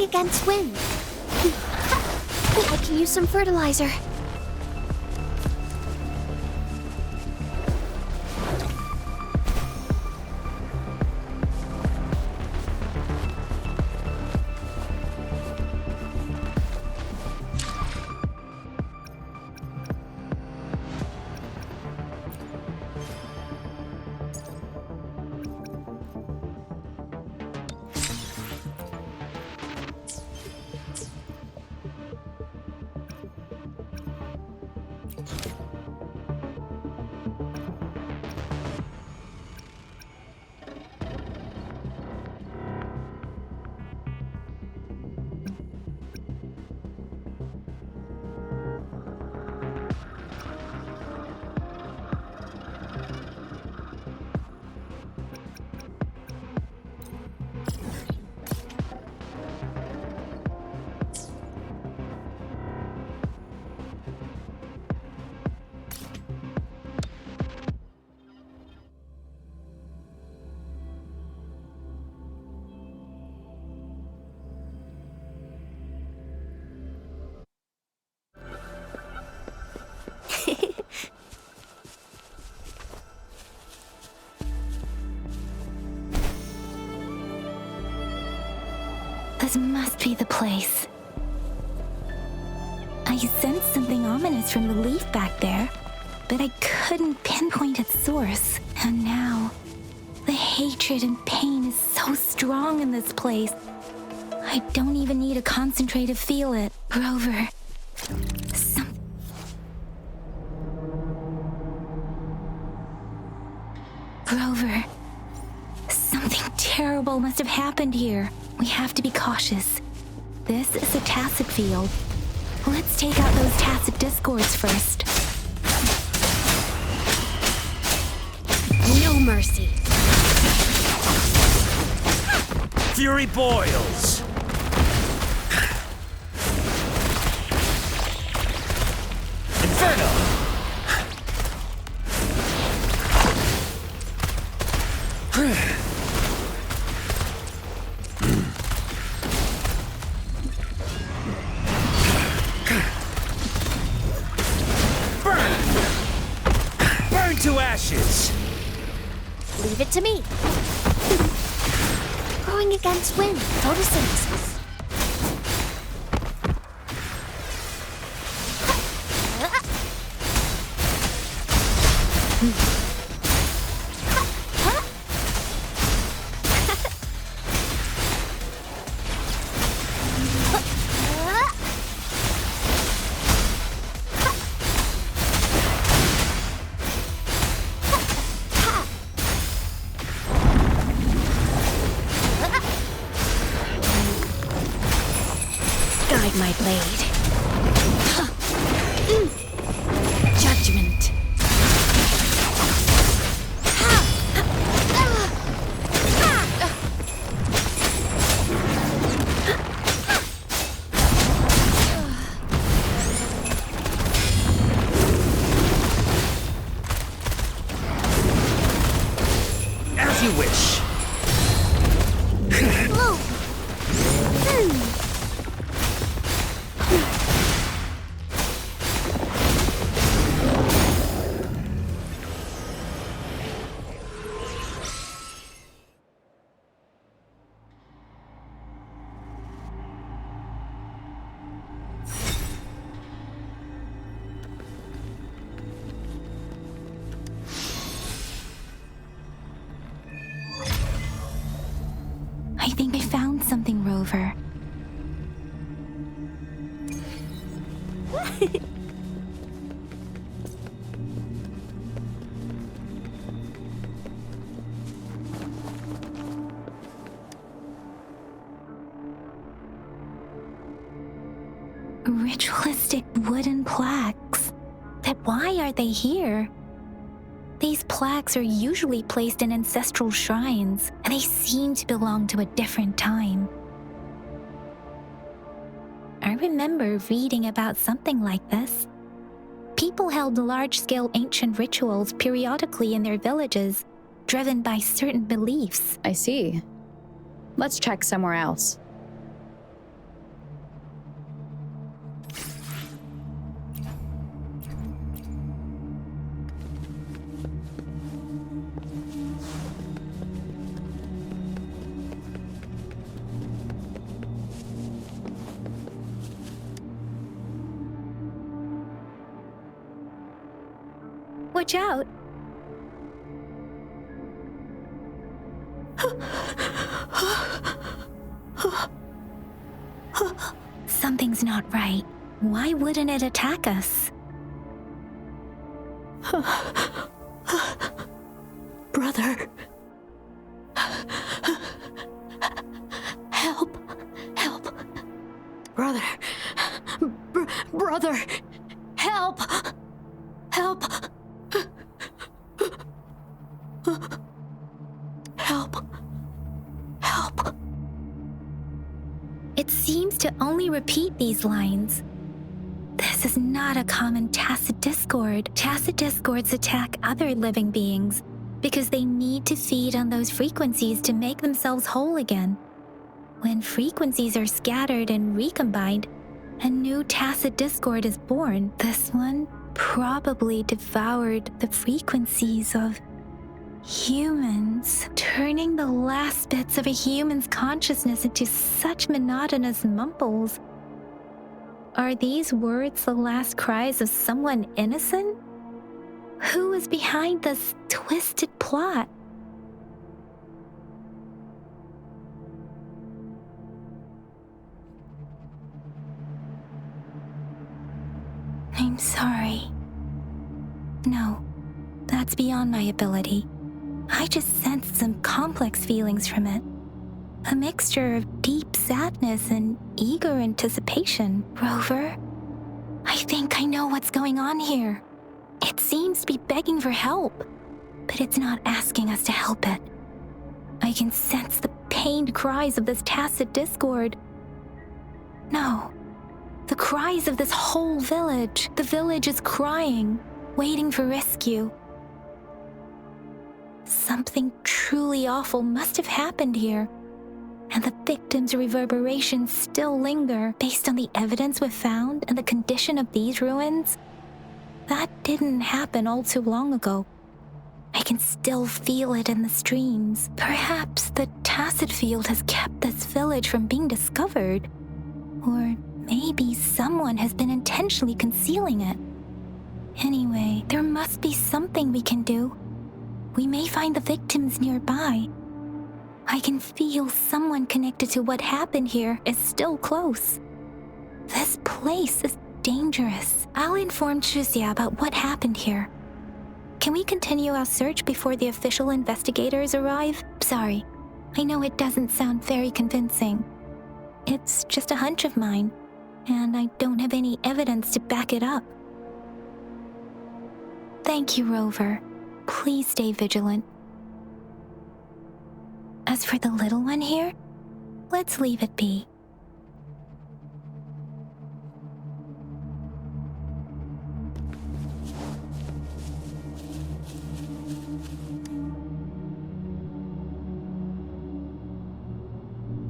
Against wind. I can use some fertilizer. This must be the place. I sensed something ominous from the leaf back there, but I couldn't pinpoint its source. And now, the hatred and pain is so strong in this place. I don't even need a concentrate to feel it. Rover, something terrible must have happened here. We have to be cautious. This is a tacet field. Let's take out those tacet discords first. No mercy. Fury boils. Inferno. Burn to ashes. Leave it to me. Growing against wind. Photosynthesis. Guide my blade. Judgment. As you wish. I think I found something, Rover. Ritualistic wooden plaques. But why are they here? These plaques are usually placed in ancestral shrines, and they seem to belong to a different time. I remember reading about something like this. People held large-scale ancient rituals periodically in their villages, driven by certain beliefs. I see. Let's check somewhere else. Watch out! Something's not right. Why wouldn't it attack us? Brother. Help. Help. Brother. Brother. Help. Help. Help. Help. It seems to only repeat these lines. This is not a common tacit discord. Tacit discords attack other living beings because they need to feed on those frequencies to make themselves whole again. When frequencies are scattered and recombined, a new tacit discord is born. This one probably devoured the frequencies of humans, turning the last bits of a human's consciousness into such monotonous mumbles. Are these words the last cries of someone innocent? Who is behind this twisted plot? I'm sorry. No, that's beyond my ability. I just sensed some complex feelings from it. A mixture of deep sadness and eager anticipation. Rover, I think I know what's going on here. It seems to be begging for help, but it's not asking us to help it. I can sense the pained cries of this tacit discord. No, the cries of this whole village. The village is crying, waiting for rescue. Something truly awful must have happened here, and the victims' reverberations still linger based on the evidence we've found and the condition of these ruins. That didn't happen all too long ago. I can still feel it in the streams. Perhaps the tacit field has kept this village from being discovered. Or maybe someone has been intentionally concealing it. Anyway, there must be something we can do. We may find the victims nearby. I can feel someone connected to what happened here is still close. This place is dangerous. I'll inform Shuzia about what happened here. Can we continue our search before the official investigators arrive? Sorry, I know it doesn't sound very convincing. It's just a hunch of mine, and I don't have any evidence to back it up. Thank you, Rover. Please stay vigilant. As for the little one here, let's leave it be.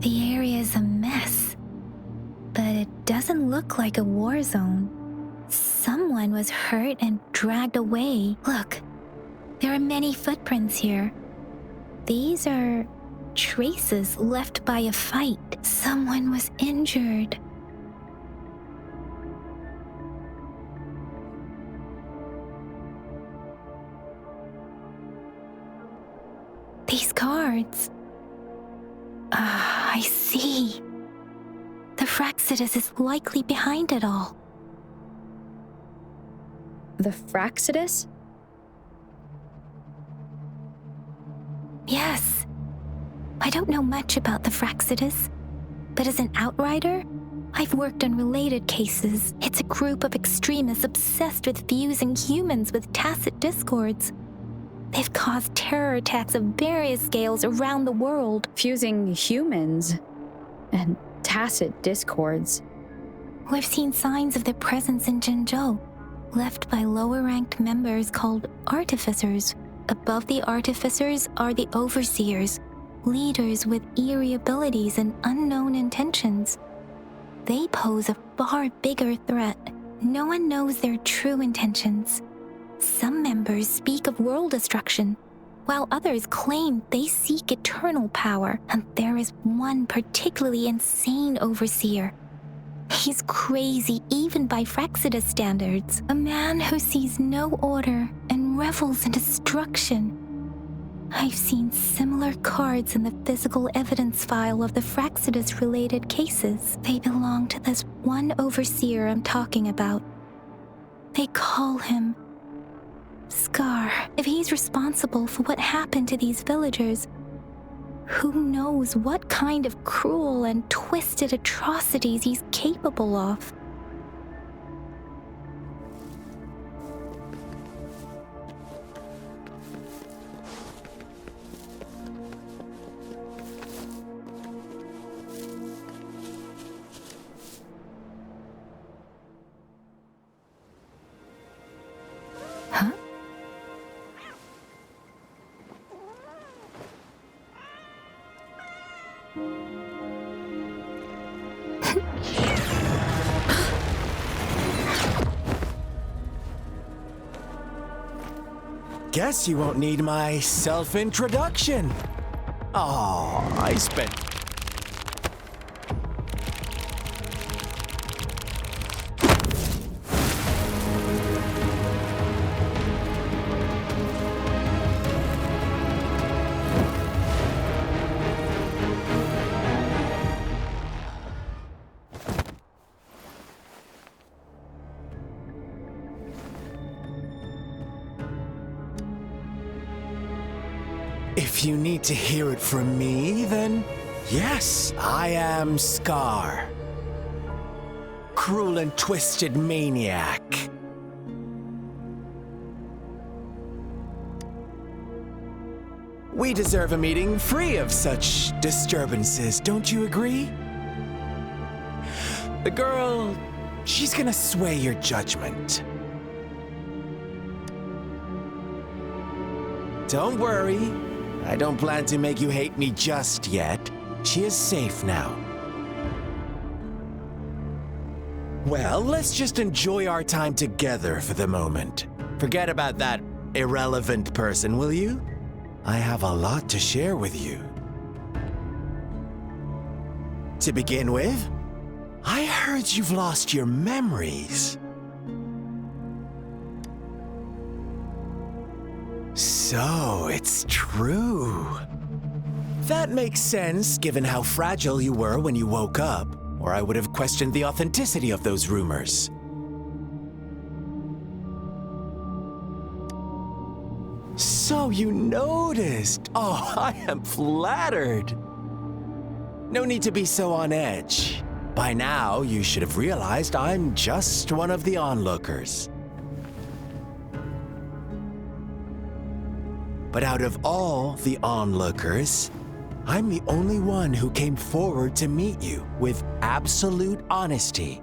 The area is a mess, but it doesn't look like a war zone. Someone was hurt and dragged away. Look, there are many footprints here. These are traces left by a fight. Someone was injured. These cards. I see. The Fraxidus is likely behind it all. The Fraxidus? Yes. I don't know much about the Fraxidus, but as an outrider, I've worked on related cases. It's a group of extremists obsessed with fusing humans with tacit discords. They've caused terror attacks of various scales around the world. Fusing humans and tacit discords. We've seen signs of their presence in Jinzhou, left by lower-ranked members called artificers. Above the artificers are the overseers, leaders with eerie abilities and unknown intentions. They pose a far bigger threat. No one knows their true intentions. Some members speak of world destruction, while others claim they seek eternal power, and there is one particularly insane overseer. He's crazy even by Fraxidus standards, a man who sees no order and revels in destruction. I've seen similar cards in the physical evidence file of the Fraxidus-related cases. They belong to this one overseer I'm talking about. They call him Scar. If he's responsible for what happened to these villagers, who knows what kind of cruel and twisted atrocities he's capable of? Huh? Guess you won't need my self-introduction. Oh, I spent... If you need to hear it from me, then yes, I am Scar. Cruel and twisted maniac. We deserve a meeting free of such disturbances, don't you agree? The girl, she's gonna sway your judgment. Don't worry. I don't plan to make you hate me just yet. She is safe now. Well, let's just enjoy our time together for the moment. Forget about that irrelevant person, will you? I have a lot to share with you. To begin with, I heard you've lost your memories. So, it's true. That makes sense, given how fragile you were when you woke up, or I would have questioned the authenticity of those rumors. So you noticed. Oh, I am flattered. No need to be so on edge. By now, you should have realized I'm just one of the onlookers. But out of all the onlookers, I'm the only one who came forward to meet you with absolute honesty.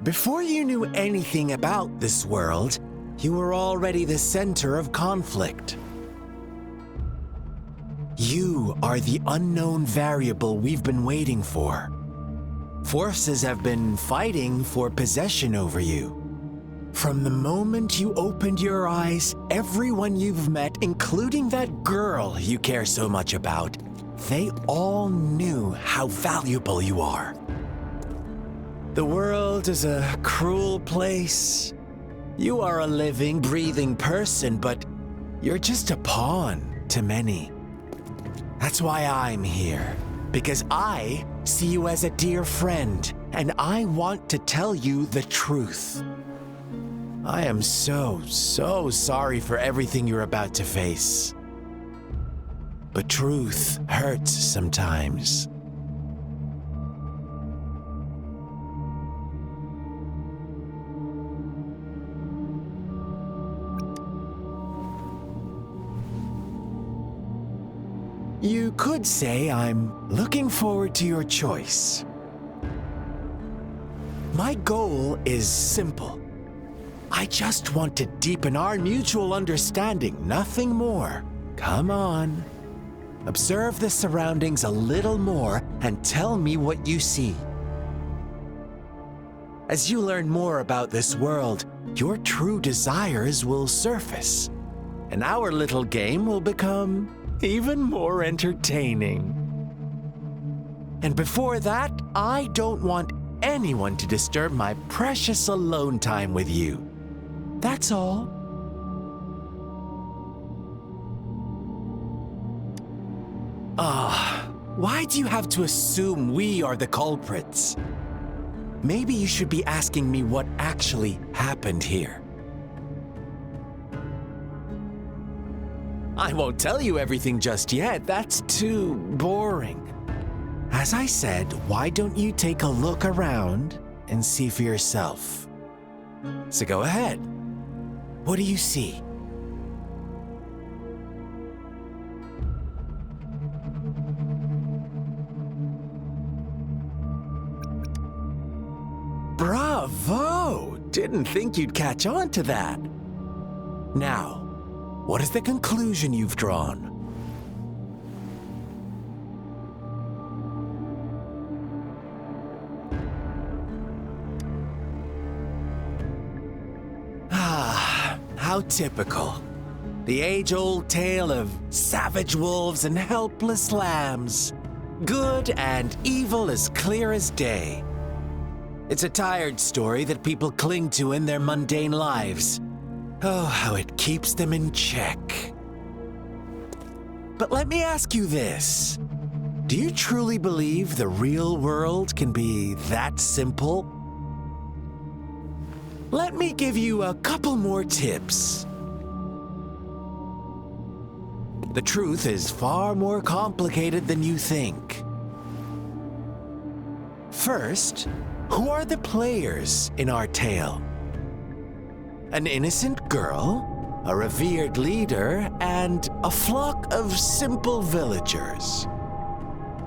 Before you knew anything about this world, you were already the center of conflict. You are the unknown variable we've been waiting for. Forces have been fighting for possession over you. From the moment you opened your eyes, everyone you've met, including that girl you care so much about, they all knew how valuable you are. The world is a cruel place. You are a living, breathing person, but you're just a pawn to many. That's why I'm here, because I see you as a dear friend, and I want to tell you the truth. I am so sorry for everything you're about to face. But truth hurts sometimes. You could say I'm looking forward to your choice. My goal is simple. I just want to deepen our mutual understanding, nothing more. Come on. Observe the surroundings a little more and tell me what you see. As you learn more about this world, your true desires will surface, and our little game will become even more entertaining. And before that, I don't want anyone to disturb my precious alone time with you. That's all. Why do you have to assume we are the culprits? Maybe you should be asking me what actually happened here. I won't tell you everything just yet. That's too boring. As I said, why don't you take a look around and see for yourself? So go ahead. What do you see? Bravo! Didn't think you'd catch on to that. Now, what is the conclusion you've drawn? How typical. The age-old tale of savage wolves and helpless lambs. Good and evil as clear as day. It's a tired story that people cling to in their mundane lives. Oh, how it keeps them in check. But let me ask you this. Do you truly believe the real world can be that simple? Let me give you a couple more tips. The truth is far more complicated than you think. First, who are the players in our tale? An innocent girl, a revered leader, and a flock of simple villagers.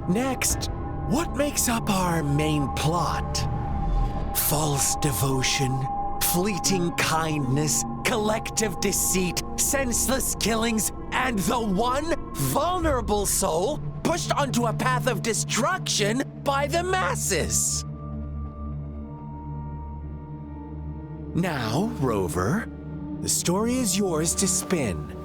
Next, what makes up our main plot? False devotion, fleeting kindness, collective deceit, senseless killings, and the one vulnerable soul pushed onto a path of destruction by the masses. Now, Rover, the story is yours to spin.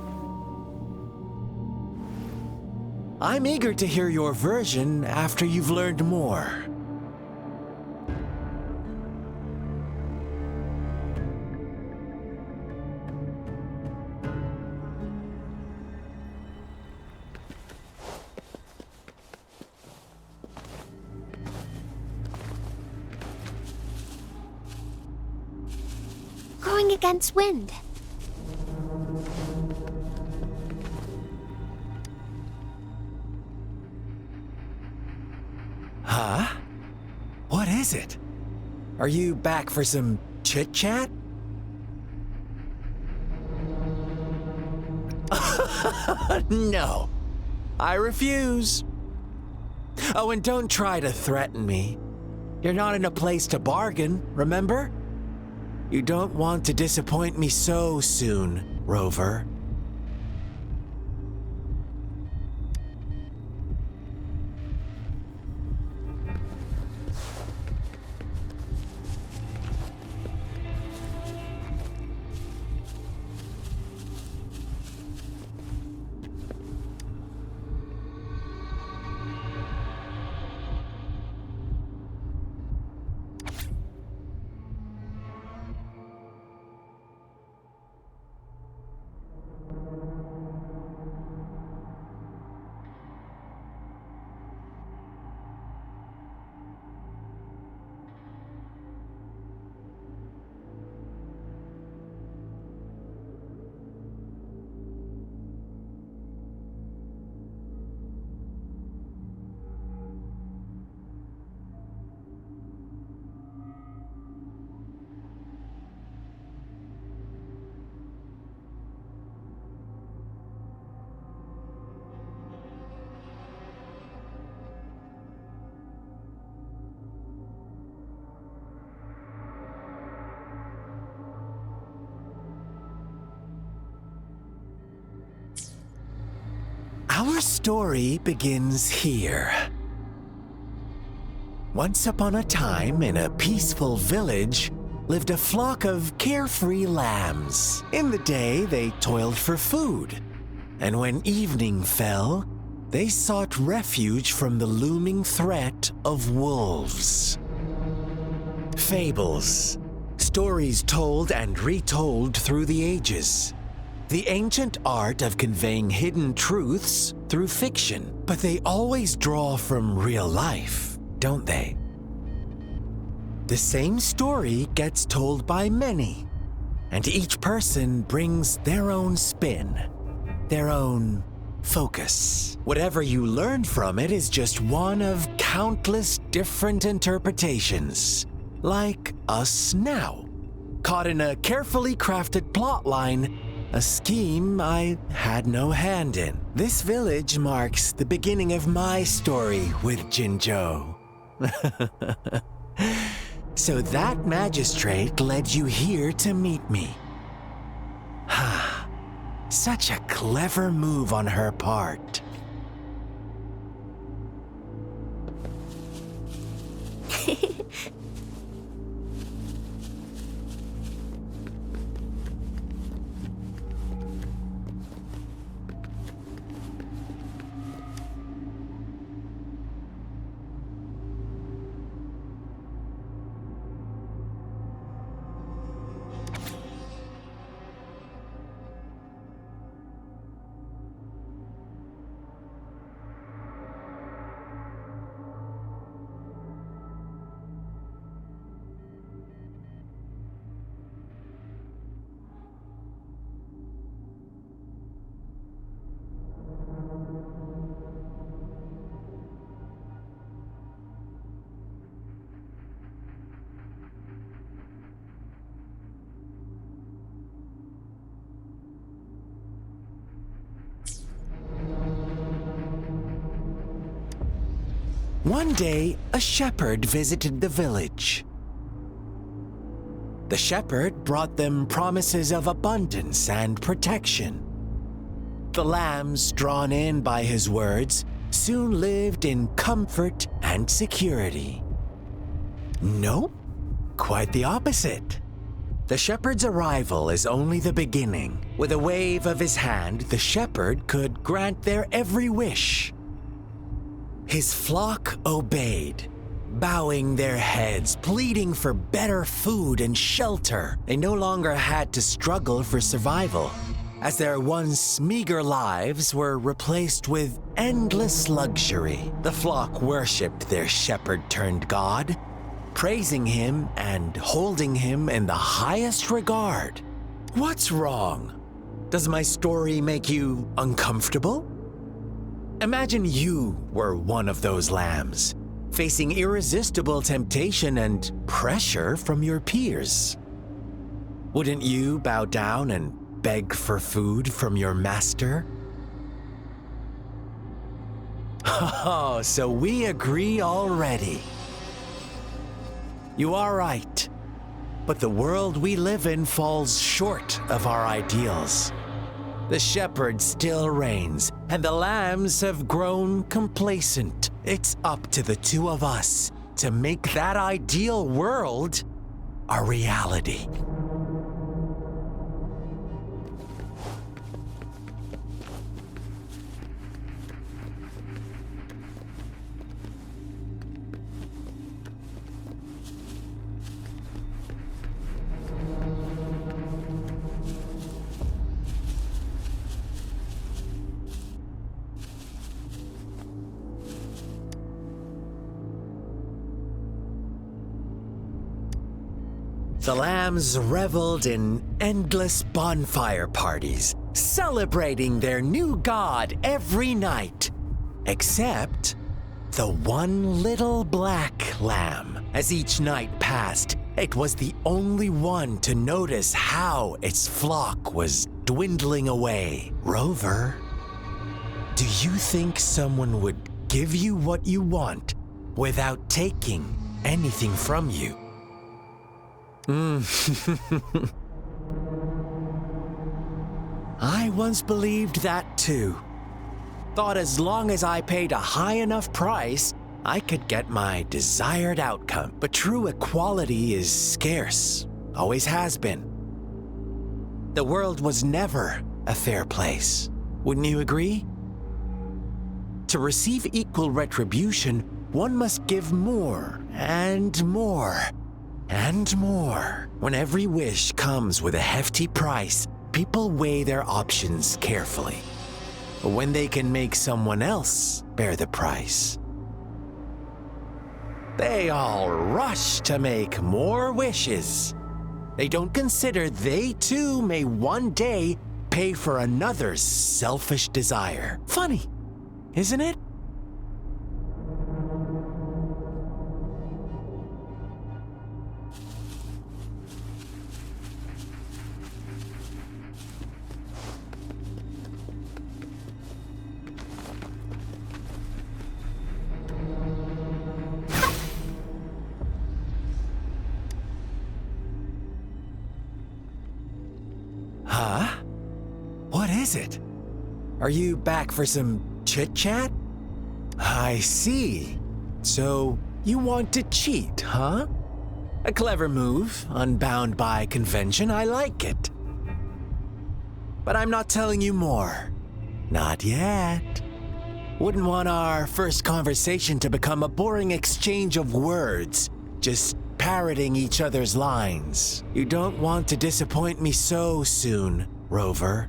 I'm eager to hear your version after you've learned more. Going against wind. Huh? What is it? Are you back for some chit-chat? No, I refuse. Oh, and don't try to threaten me. You're not in a place to bargain, remember? You don't want to disappoint me so soon, Rover. Our story begins here. Once upon a time, in a peaceful village, lived a flock of carefree lambs. In the day, they toiled for food, and when evening fell, they sought refuge from the looming threat of wolves. Fables, stories told and retold through the ages. The ancient art of conveying hidden truths through fiction, but they always draw from real life, don't they? The same story gets told by many, and each person brings their own spin, their own focus. Whatever you learn from it is just one of countless different interpretations, like us now, caught in a carefully crafted plotline, a scheme I had no hand in. This village marks the beginning of my story with Jinzhou. So that magistrate led you here to meet me. Such a clever move on her part. One day, a shepherd visited the village. The shepherd brought them promises of abundance and protection. The lambs, drawn in by his words, soon lived in comfort and security. Nope, quite the opposite. The shepherd's arrival is only the beginning. With a wave of his hand, the shepherd could grant their every wish. His flock obeyed, bowing their heads, pleading for better food and shelter. They no longer had to struggle for survival, as their once meager lives were replaced with endless luxury. The flock worshipped their shepherd-turned-god, praising him and holding him in the highest regard. What's wrong? Does my story make you uncomfortable? Imagine you were one of those lambs, facing irresistible temptation and pressure from your peers. Wouldn't you bow down and beg for food from your master? Oh, so we agree already. You are right, but the world we live in falls short of our ideals. The shepherd still reigns, and the lambs have grown complacent. It's up to the two of us to make that ideal world a reality. The lambs reveled in endless bonfire parties, celebrating their new god every night, except the one little black lamb. As each night passed, it was the only one to notice how its flock was dwindling away. Rover, do you think someone would give you what you want without taking anything from you? I once believed that too. thought as long as I paid a high enough price, I could get my desired outcome. But true equality is scarce, always has been. The world was never a fair place. Wouldn't you agree? To receive equal retribution, one must give more and more and more. When every wish comes with a hefty price, people weigh their options carefully. But when they can make someone else bear the price, they all rush to make more wishes. They don't consider they too may one day pay for another's selfish desire. Funny, isn't it? Huh? What is it? Are you back for some chit-chat? I see. So, you want to cheat, huh? A clever move, unbound by convention. I like it. But I'm not telling you more. Not yet. Wouldn't want our first conversation to become a boring exchange of words, just parroting each other's lines. You don't want to disappoint me so soon, Rover.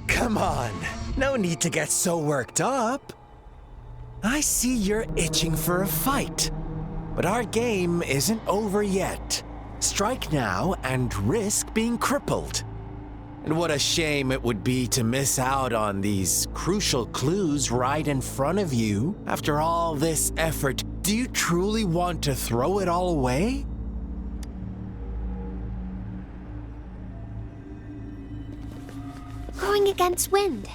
Come on, no need to get so worked up. I see you're itching for a fight, but our game isn't over yet. Strike now and risk being crippled. And what a shame it would be to miss out on these crucial clues right in front of you. After all this effort, do you truly want to throw it all away? Going against wind.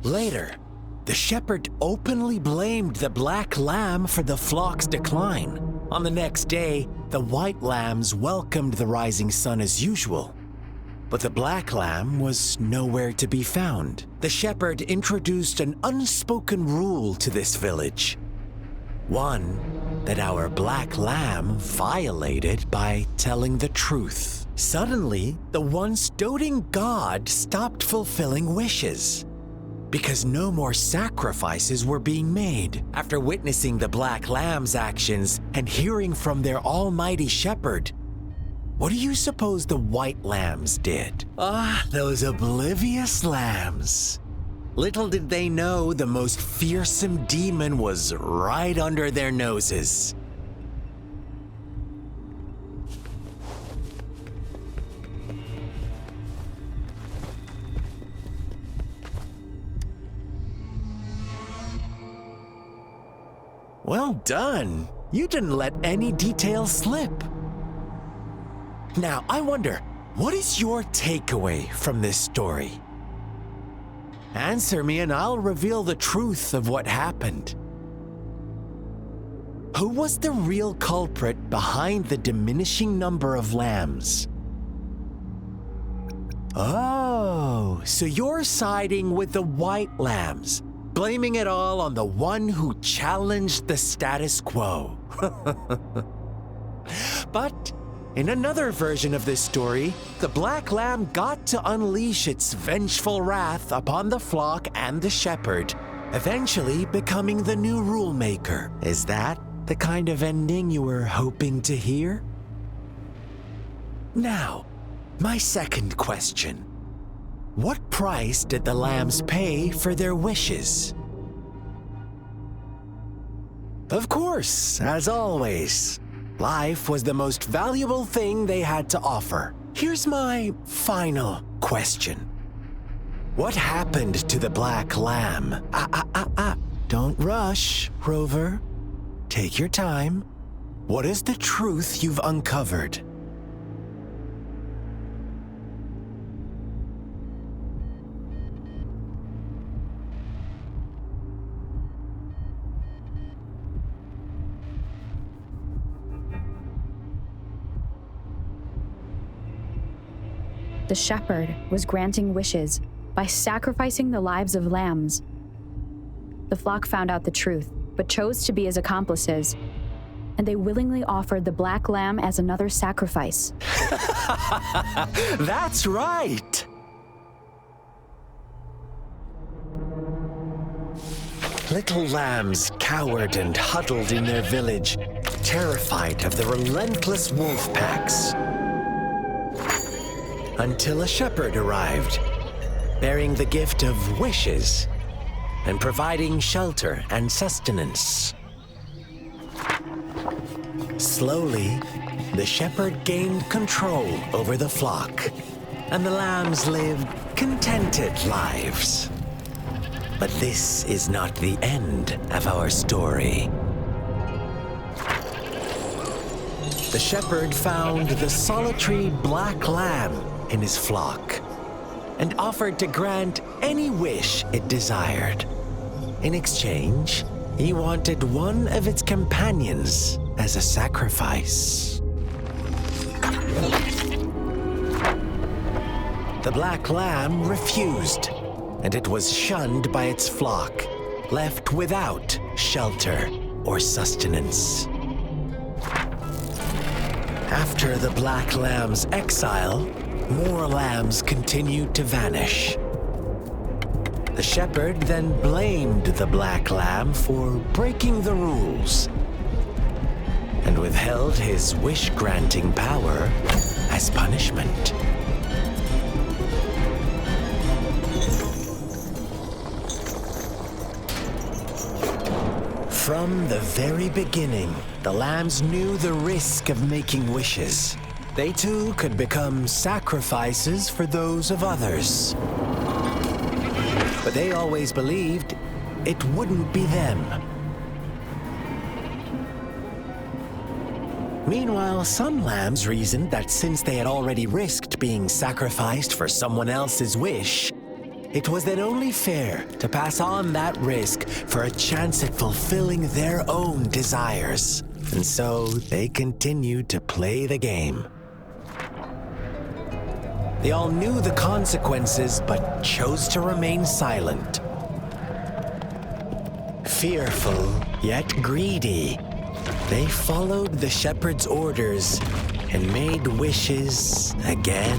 Later, the shepherd openly blamed the black lamb for the flock's decline. On the next day, the white lambs welcomed the rising sun as usual. But the black lamb was nowhere to be found. The shepherd introduced an unspoken rule to this village. One that our black lamb violated by telling the truth. Suddenly, the once doting god stopped fulfilling wishes, because no more sacrifices were being made. After witnessing the black lamb's actions and hearing from their almighty shepherd, what do you suppose the white lambs did? Ah, those oblivious lambs. Little did they know the most fearsome demon was right under their noses. Well done. You didn't let any details slip. Now, I wonder, what is your takeaway from this story? Answer me and I'll reveal the truth of what happened. Who was the real culprit behind the diminishing number of lambs? Oh, so you're siding with the white lambs, blaming it all on the one who challenged the status quo. But in another version of this story, the black lamb got to unleash its vengeful wrath upon the flock and the shepherd, eventually becoming the new rule maker. Is that the kind of ending you were hoping to hear? Now, my second question. What price did the lambs pay for their wishes? Of course, as always, life was the most valuable thing they had to offer. Here's my final question. What happened to the black lamb? Don't rush, Rover. Take your time. What is the truth you've uncovered? The shepherd was granting wishes by sacrificing the lives of lambs. The flock found out the truth, but chose to be his accomplices, and they willingly offered the black lamb as another sacrifice. That's right! Little lambs cowered and huddled in their village, terrified of the relentless wolf packs. Until a shepherd arrived, bearing the gift of wishes and providing shelter and sustenance. Slowly, the shepherd gained control over the flock, and the lambs lived contented lives. But this is not the end of our story. The shepherd found the solitary black lamb in his flock and offered to grant any wish it desired. In exchange, he wanted one of its companions as a sacrifice. The black lamb refused, and it was shunned by its flock, left without shelter or sustenance. After the black lamb's exile, more lambs continued to vanish. The shepherd then blamed the black lamb for breaking the rules and withheld his wish-granting power as punishment. From the very beginning, the lambs knew the risk of making wishes. They too could become sacrifices for those of others. But they always believed it wouldn't be them. Meanwhile, some lambs reasoned that since they had already risked being sacrificed for someone else's wish, it was then only fair to pass on that risk for a chance at fulfilling their own desires. And so they continued to play the game. They all knew the consequences, but chose to remain silent. Fearful, yet greedy, they followed the shepherd's orders and made wishes again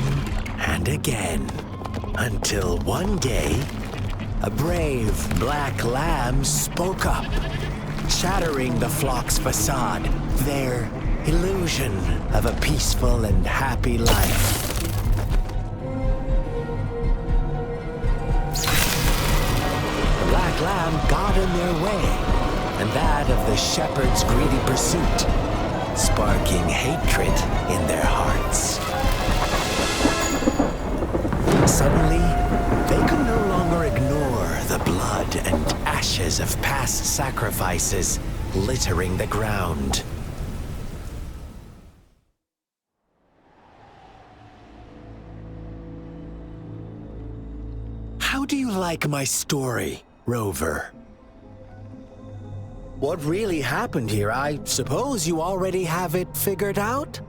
and again. Until one day, a brave black lamb spoke up, shattering the flock's facade, their illusion of a peaceful and happy life. The black lamb got in their way, and that of the shepherd's greedy pursuit, sparking hatred in their hearts. Suddenly, they could no longer ignore the blood and ashes of past sacrifices littering the ground. How do you like my story, Rover? What really happened here? I suppose you already have it figured out?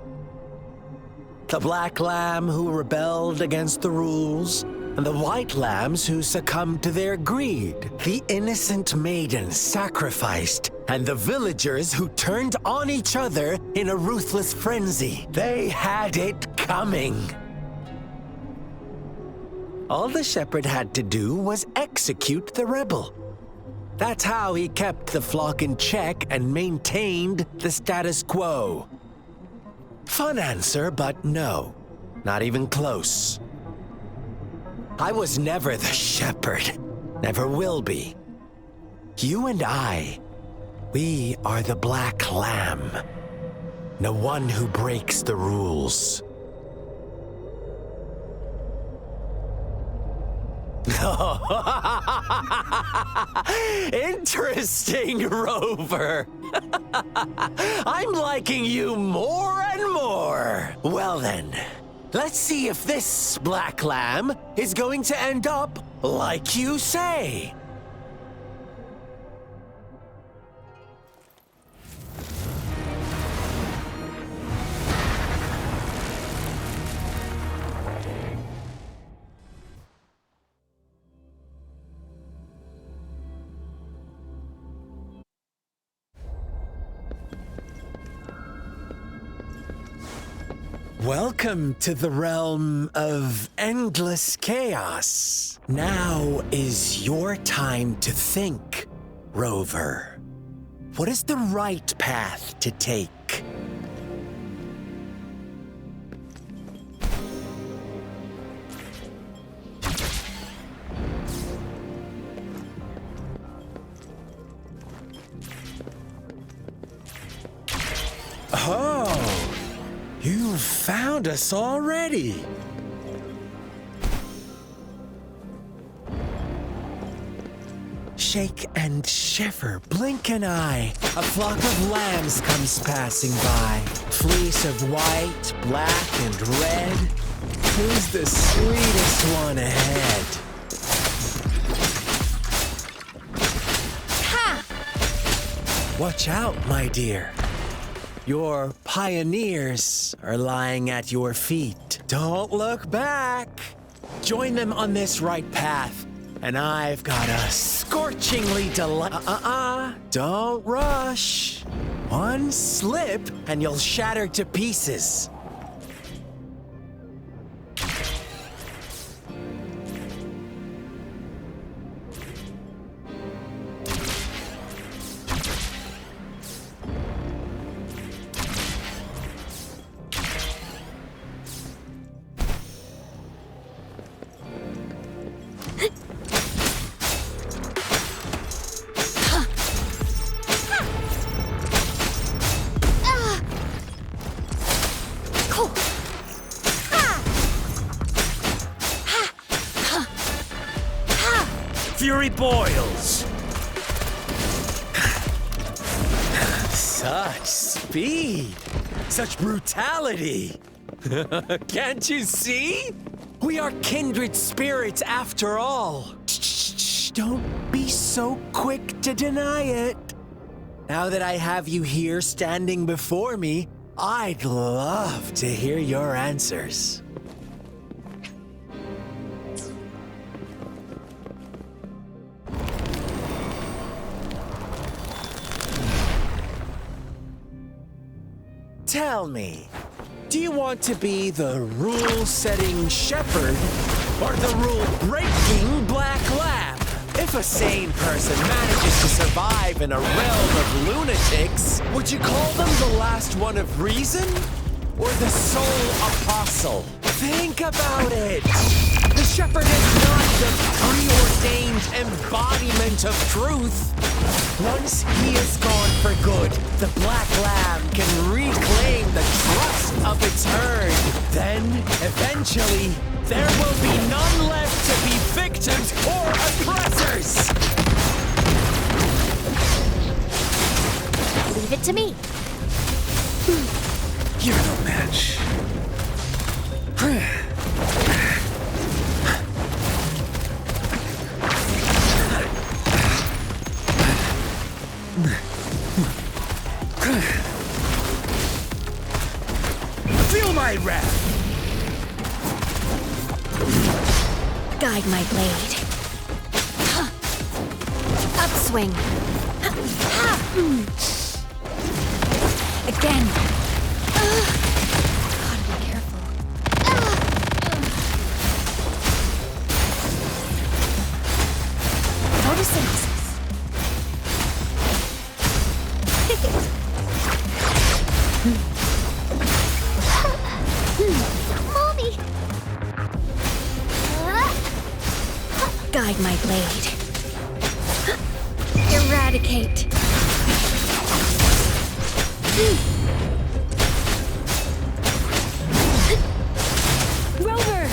The black lamb who rebelled against the rules, and the white lambs who succumbed to their greed. The innocent maiden sacrificed, and the villagers who turned on each other in a ruthless frenzy. They had it coming. All the shepherd had to do was execute the rebel. That's how he kept the flock in check and maintained the status quo. Fun answer, but no, not even close. I was never the shepherd, never will be. You and I, we are the black lamb, the one who breaks the rules. Interesting, Rover. I'm liking you more and more. Well then, let's see if this black lamb is going to end up like you say. Welcome to the realm of endless chaos. Now is your time to think, Rover. What is the right path to take? Oh, you found us already. Shake and shiver, blink an eye. A flock of lambs comes passing by. Fleece of white, black, and red. Who's the sweetest one ahead? Ha! Watch out, my dear. Your pioneers are lying at your feet. Don't look back. Join them on this right path, and I've got a scorchingly Don't rush. One slip, and you'll shatter to pieces. Fury boils! Such speed! Such brutality! Can't you see? We are kindred spirits after all. Shh, don't be so quick to deny it. Now that I have you here standing before me, I'd love to hear your answers. Tell me, do you want to be the rule-setting shepherd or the rule-breaking black lamb? If a sane person manages to survive in a realm of lunatics, would you call them the last one of reason or the sole apostle? Think about it. The shepherd is not the preordained embodiment of truth. Once he is gone for good, the black lamb can reclaim the trust of its herd. Then, eventually, there will be none left to be victims or oppressors. Leave it to me. You're no match. Feel my wrath! Guide my blade. Upswing. Again. Gotta be careful. Photosynthesis. Mommy! Guide my blade. Eradicate. Rover!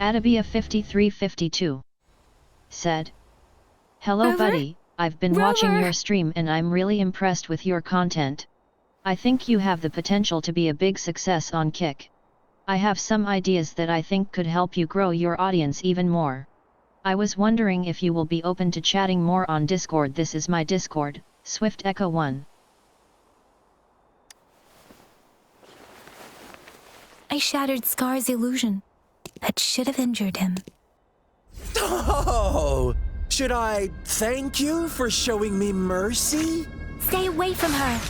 Adabia5352 said, "Hello Rover? buddy, I've been watching Rover? your stream and I'm really impressed with your content. I think you have the potential to be a big success on Kick. I have some ideas that I think could help you grow your audience even more. I was wondering if you will be open to chatting more on Discord. This is my Discord, Swift Echo 1. I shattered Scar's illusion. That should have injured him. Oh! Should I thank you for showing me mercy? Stay away from her!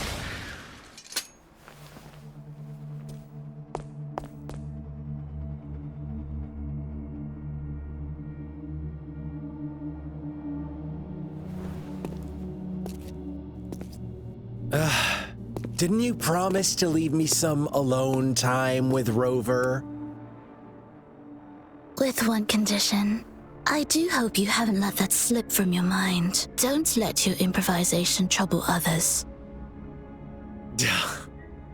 Didn't you promise to leave me some alone time with Rover? With one condition. I do hope you haven't let that slip from your mind. Don't let your improvisation trouble others.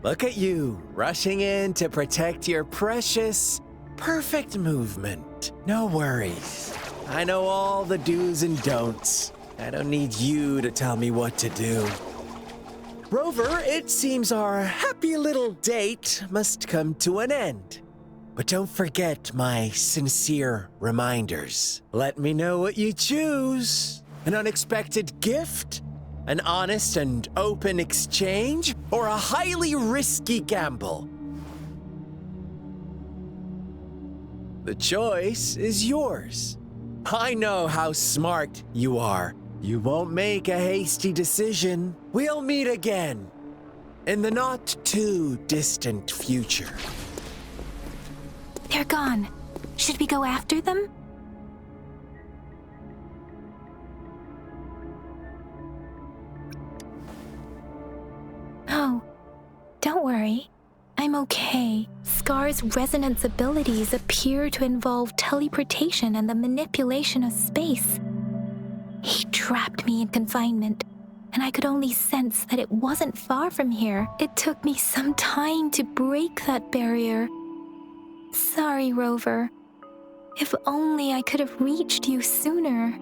Look at you, rushing in to protect your precious, perfect movement. No worries. I know all the do's and don'ts. I don't need you to tell me what to do. Rover, it seems our happy little date must come to an end. But don't forget my sincere reminders. Let me know what you choose. An unexpected gift? An honest and open exchange? Or a highly risky gamble? The choice is yours. I know how smart you are. You won't make a hasty decision. We'll meet again in the not too distant future. They're gone. Should we go after them? Oh, don't worry. I'm okay. Scar's resonance abilities appear to involve teleportation and the manipulation of space. He trapped me in confinement, and I could only sense that it wasn't far from here. It took me some time to break that barrier. Sorry, Rover. If only I could have reached you sooner.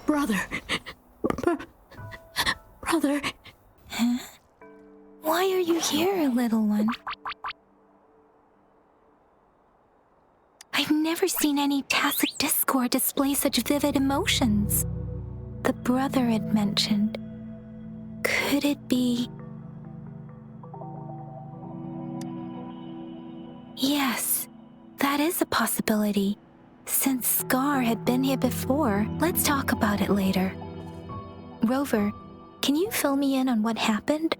Brother. Brother. Huh? Why are you here, little one? I've never seen any tacit discord display such vivid emotions. The brother had mentioned. Could it be... Yes, that is a possibility. Since Scar had been here before, let's talk about it later. Rover, can you fill me in on what happened?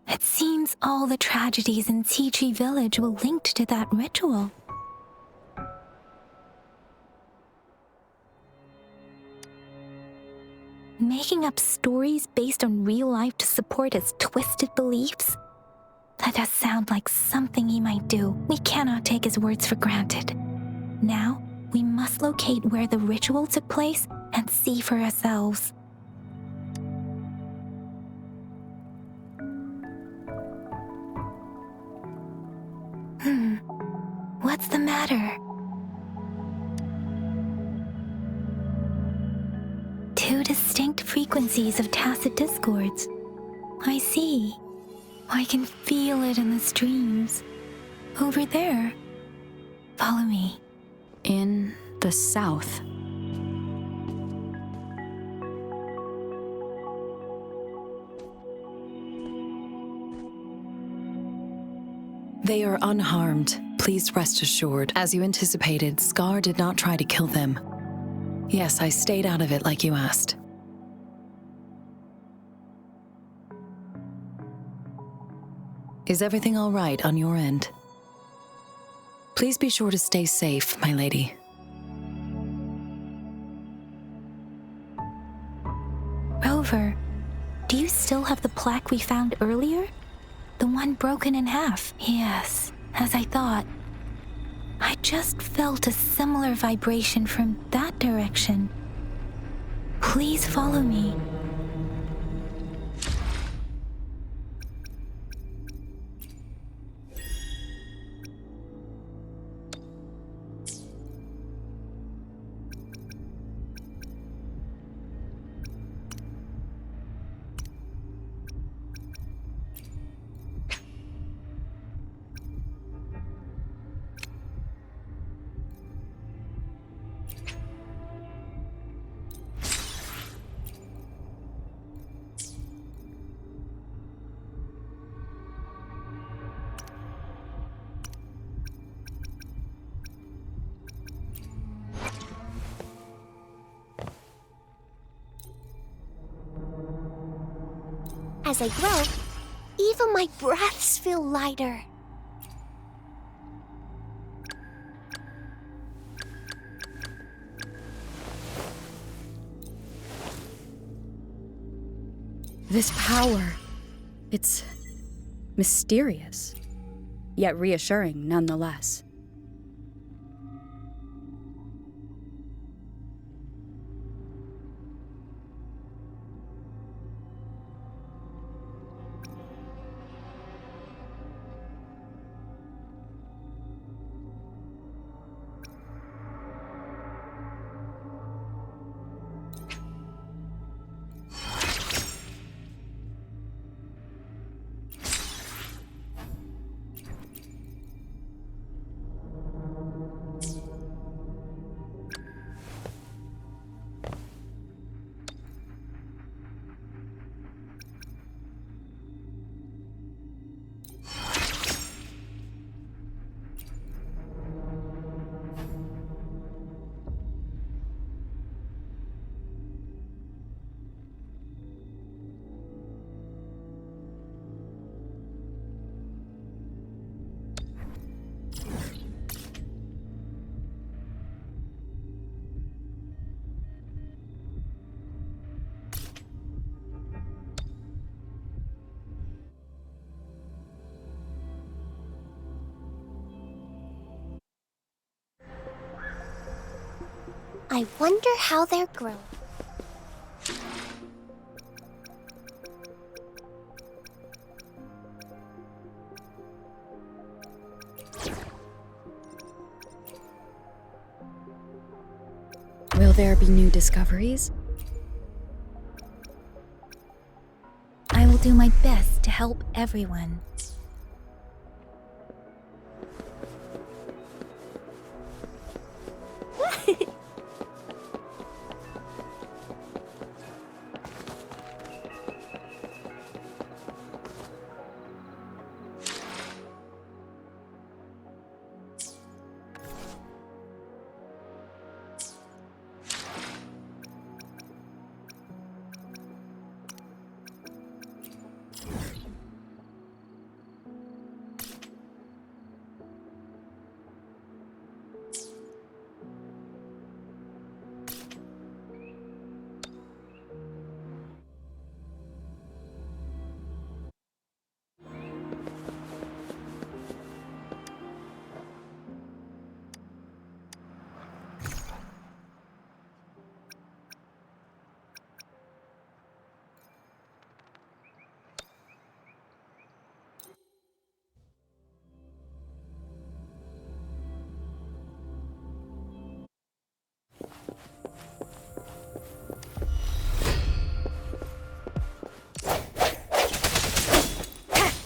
It seems all the tragedies in Tea Tree Village were linked to that ritual. Making up stories based on real life to support his twisted beliefs? That does sound like something he might do. We cannot take his words for granted. Now, we must locate where the ritual took place and see for ourselves. What's the matter? Two distinct frequencies of tacit discords. I see. I can feel it in the streams. Over there. Follow me. In the south. They are unharmed, please rest assured. As you anticipated, Scar did not try to kill them. Yes, I stayed out of it like you asked. Is everything all right on your end? Please be sure to stay safe, my lady. Rover, do you still have the plaque we found earlier? The one broken in half? Yes, as I thought. I just felt a similar vibration from that direction. Please follow me. As I grow, even my breaths feel lighter. This power, it's mysterious, yet reassuring nonetheless. I wonder how they're grown. Will there be new discoveries? I will do my best to help everyone.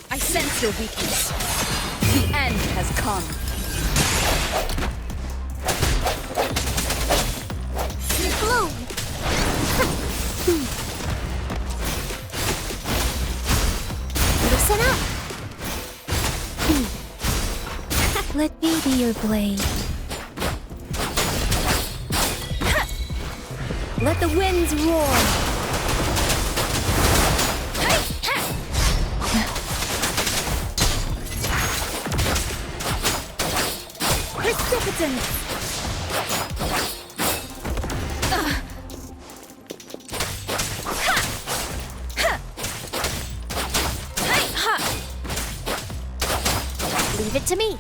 I sense your weakness. The end has come. Bloom! Listen up! Let me be your blade. Let the winds roar. Precipitance! Leave it to me.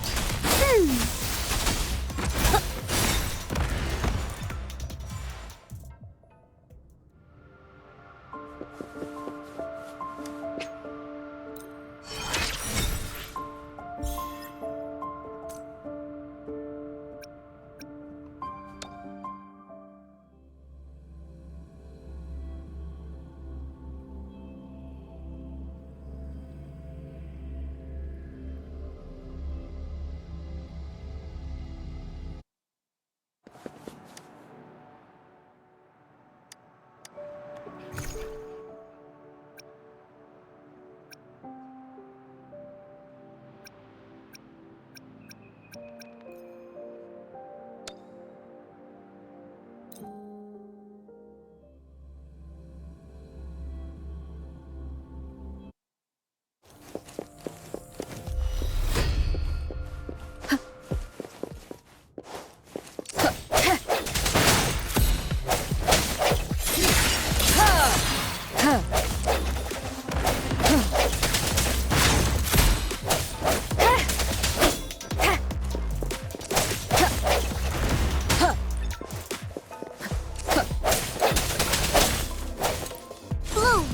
Bloom!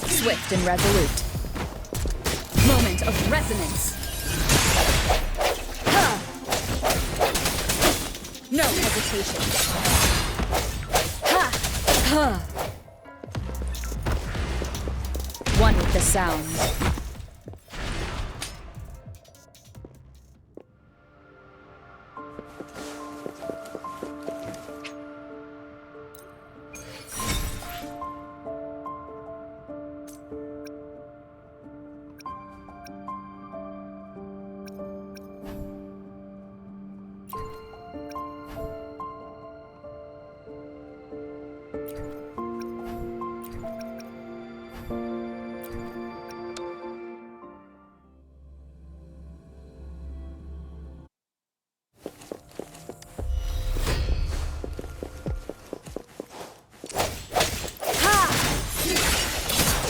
Swift and resolute. Moment of resonance. No hesitation. One with the sound.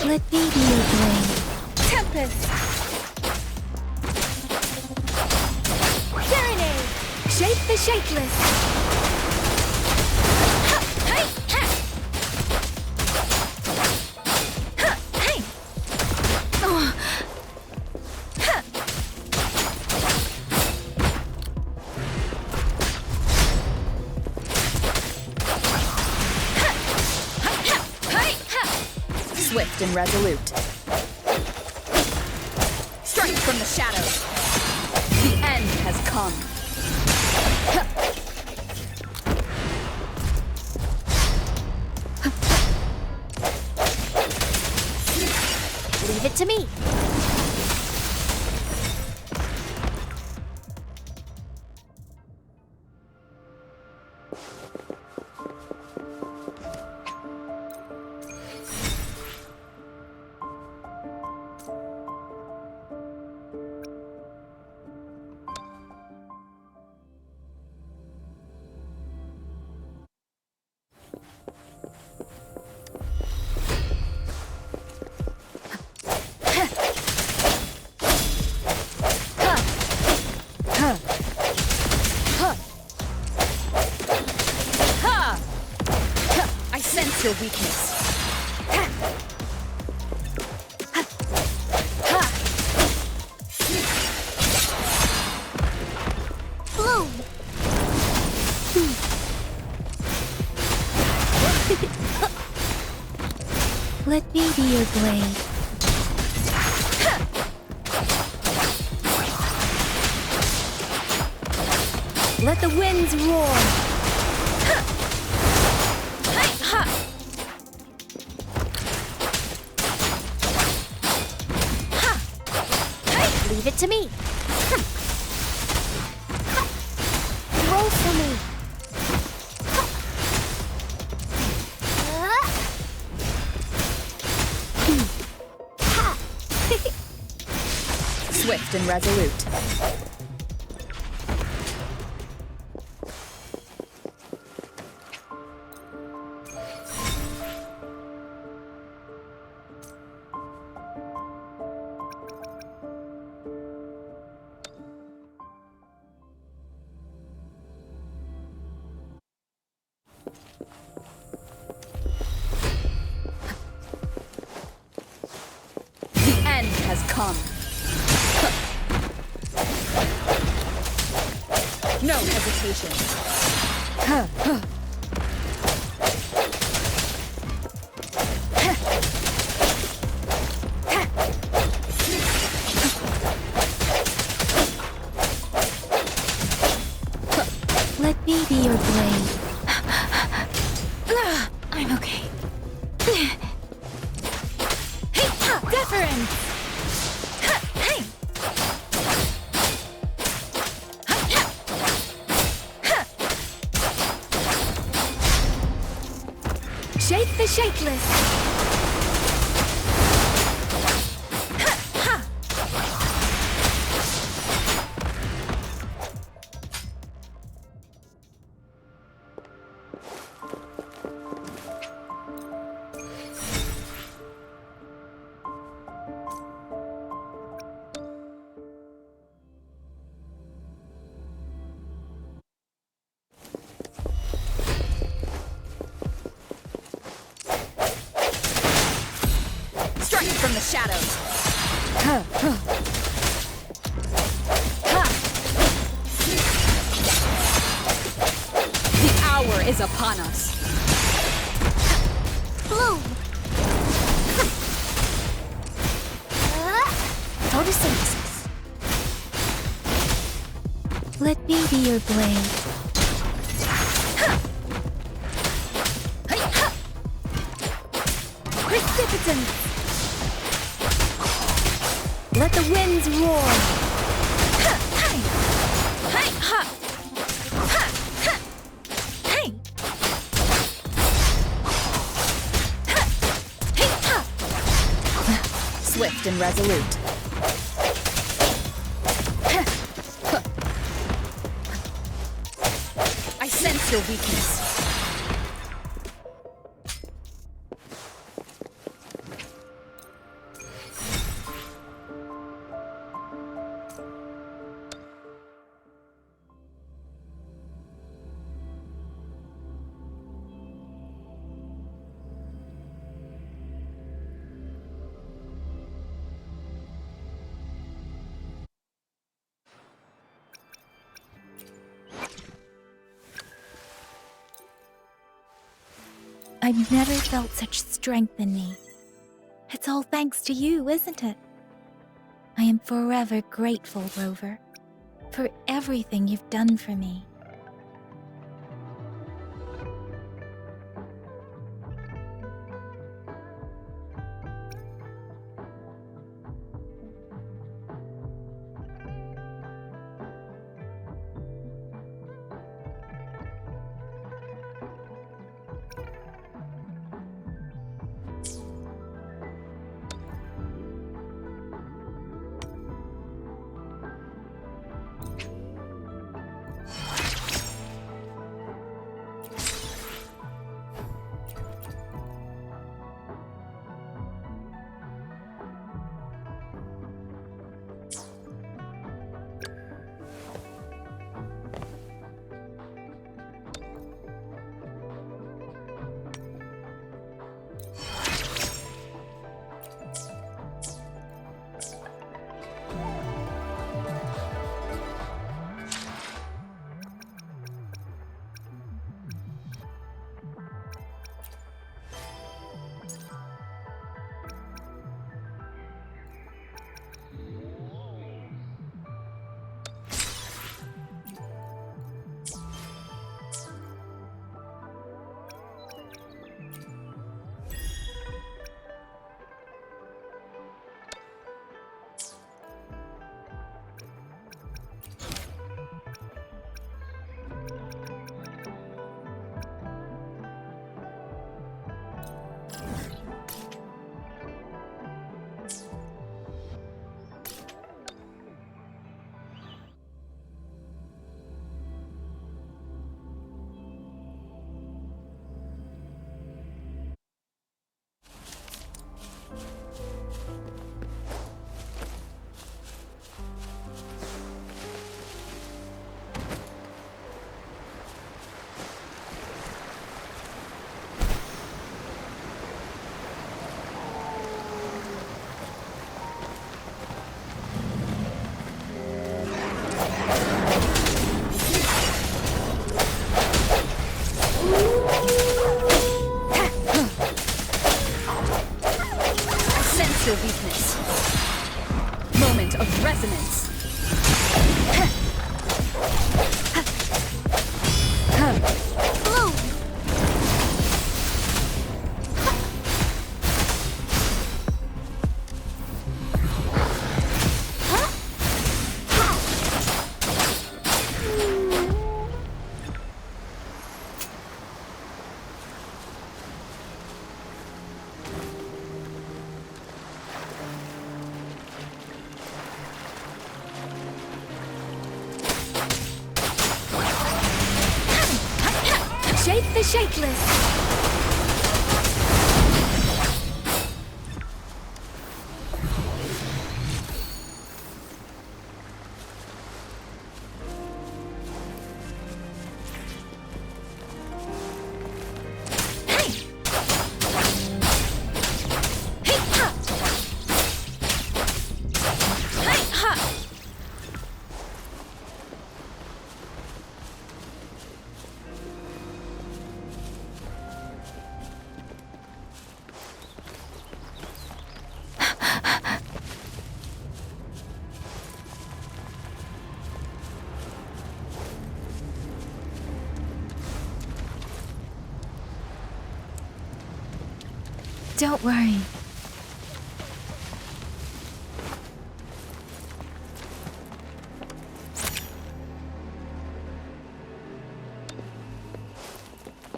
Let me be your blade. Tempest! Serenade! Shape the shapeless! Swift and resolute. Strike from the shadows. The end has come. Leave it to me. I sense your weakness. Bloom! Let me be your blade. Let the winds roar. Leave it to me. Roll for me. Swift and resolute. The end has come. No hesitation. Let me be your blade. I'm okay. Deliverance! Shake the shakeless! From the shadows. The hour is upon us. Bloom! Photosynthesis. Let me be your blade. Precipitance! Let the winds roar! Swift and resolute. I sense your weakness. I've never felt such strength in me. It's all thanks to you, isn't it? I am forever grateful, Rover, for everything you've done for me. your weakness. Moment of resonance. Bloom! the shapeless! Don't worry.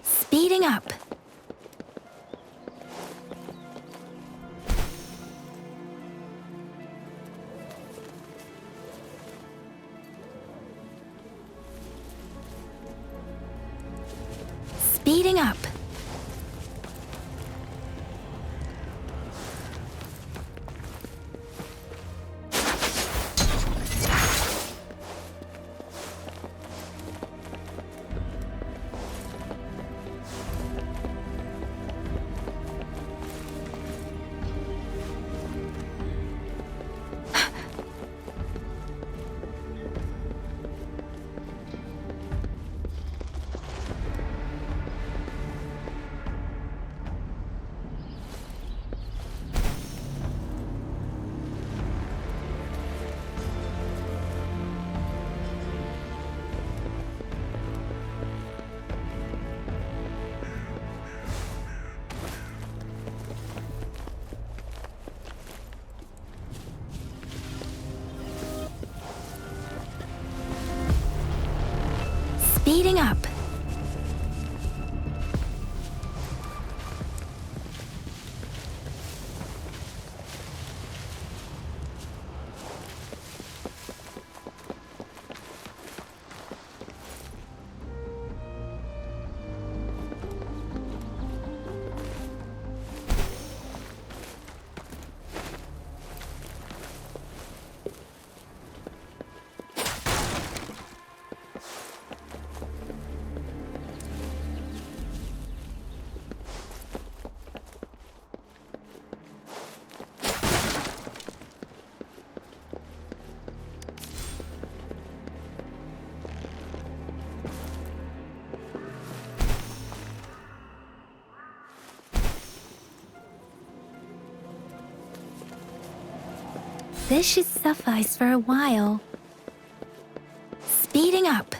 Speeding up. Speeding up. Speeding up. This should suffice for a while. Speeding up.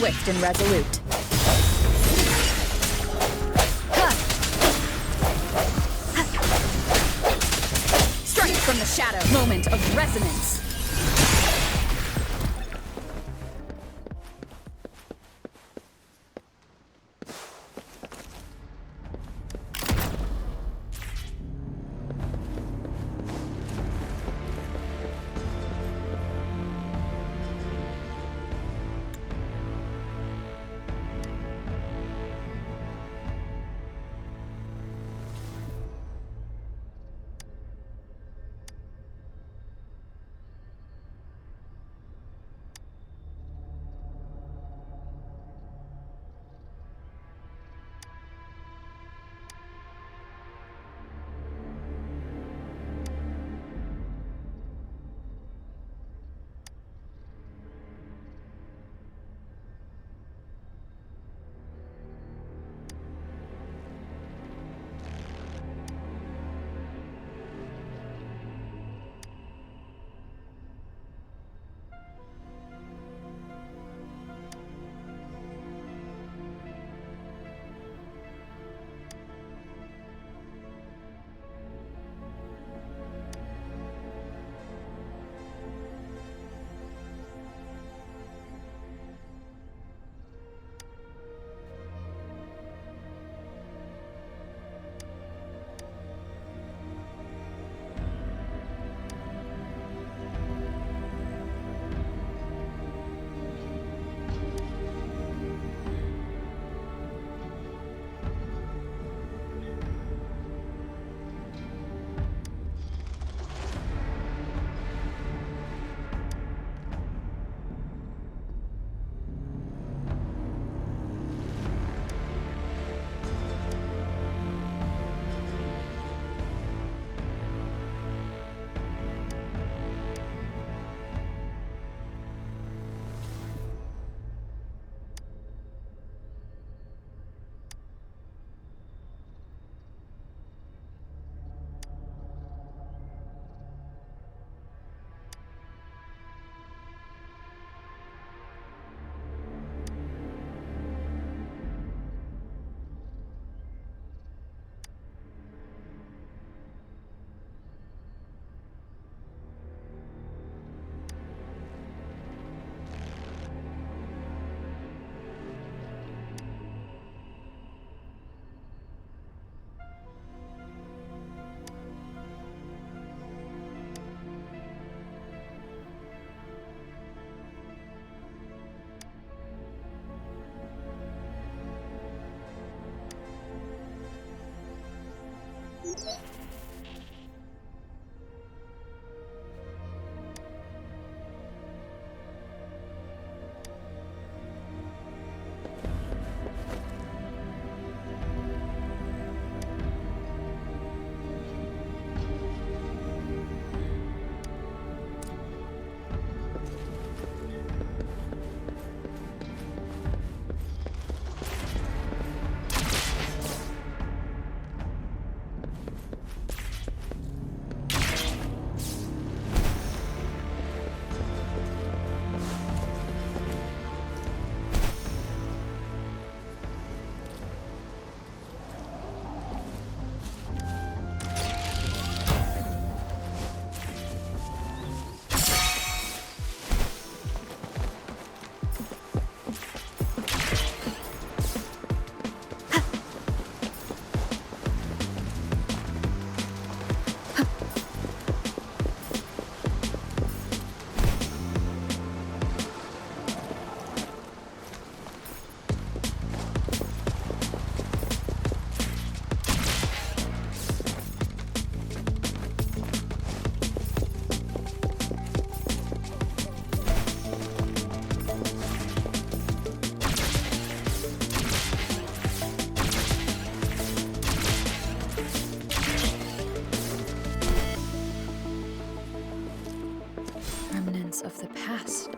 Swift and resolute. Strike from the shadow. Moment of resonance. Remnants of the past.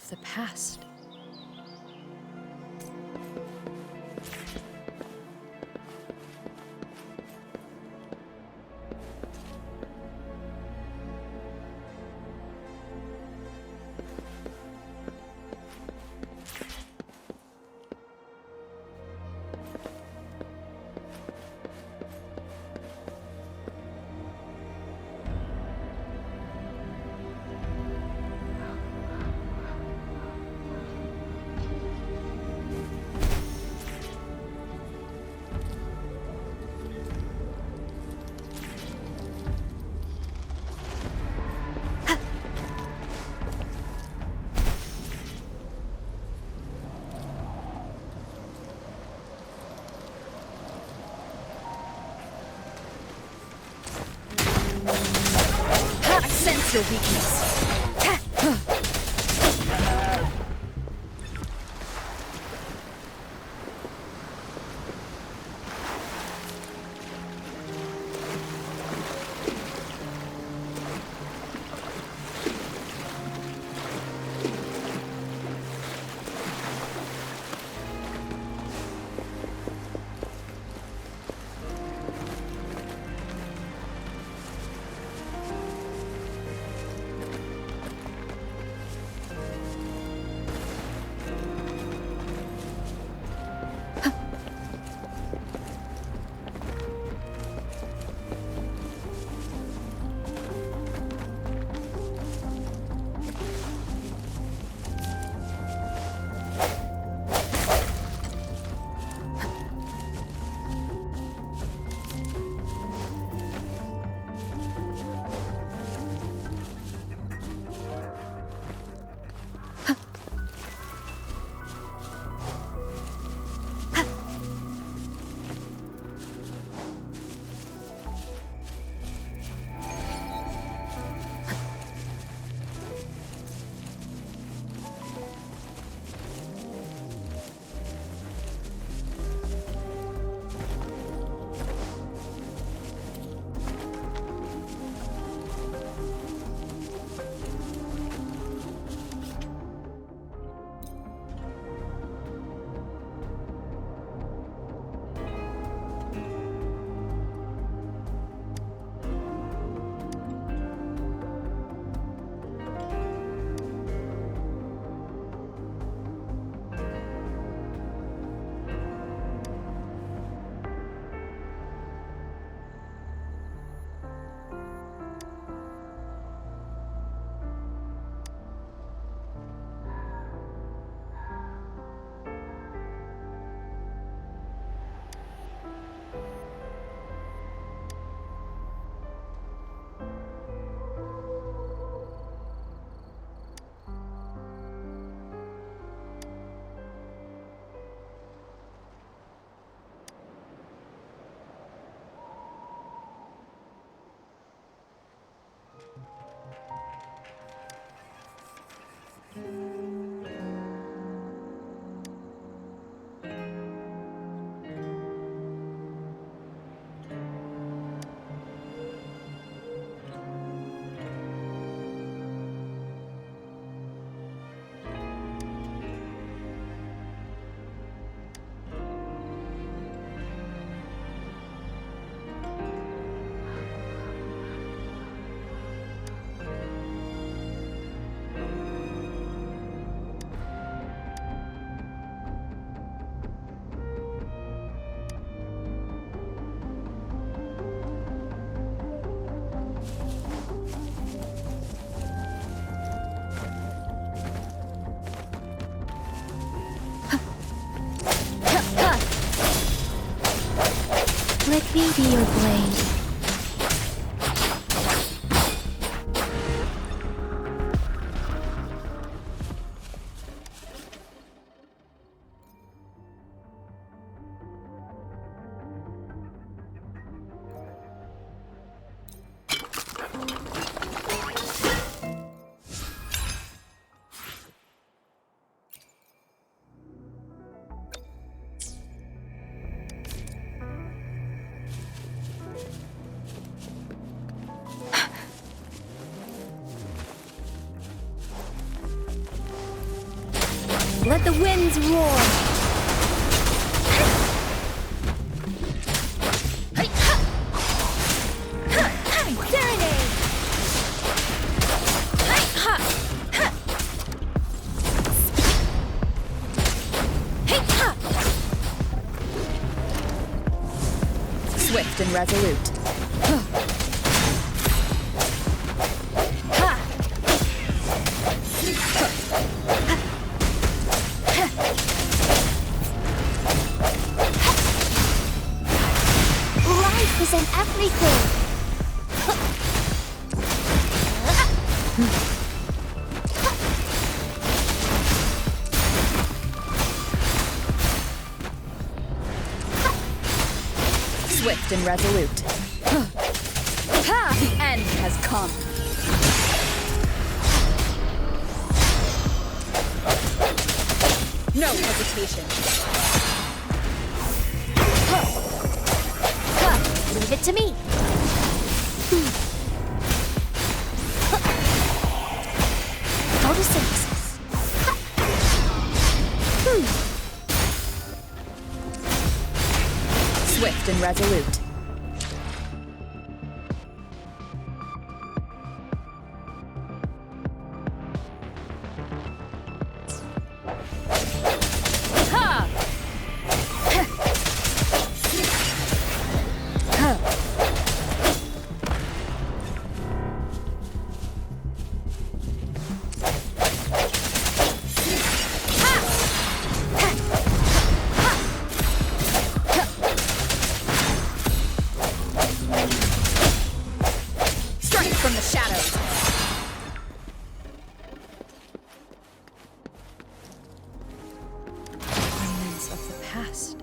of the past. I sense your weakness. Let me be your blade. Let the winds roar! Serenade! Swift and resolute. Life is in everything. Swift and resolute. The end has come. No hesitation. Leave it to me. Photosynthesis. Swift and resolute. Strike from the shadows. Remnants of the past.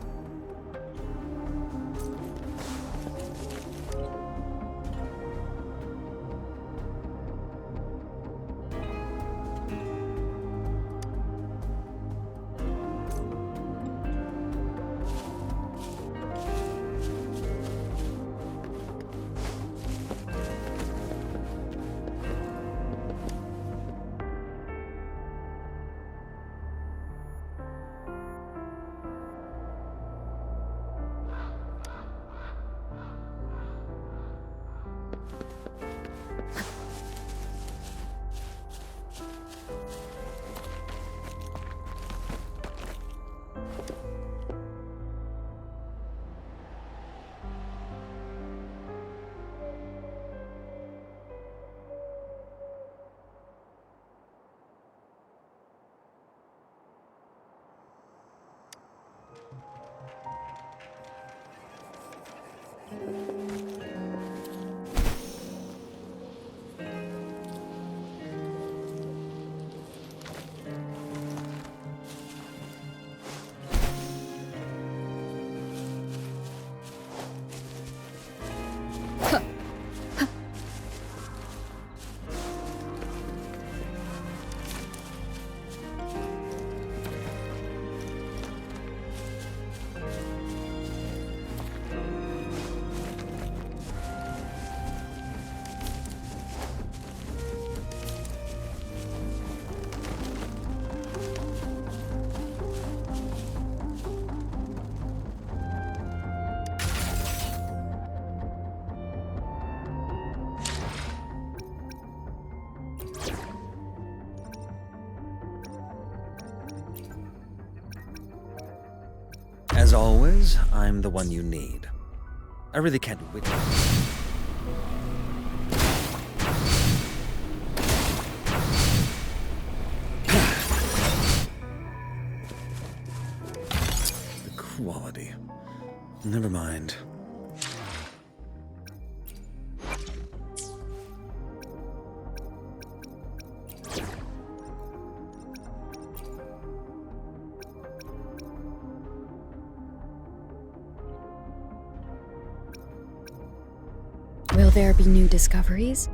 As always, I'm the one you need. I really can't witness. The quality. Never mind. Will there be new discoveries?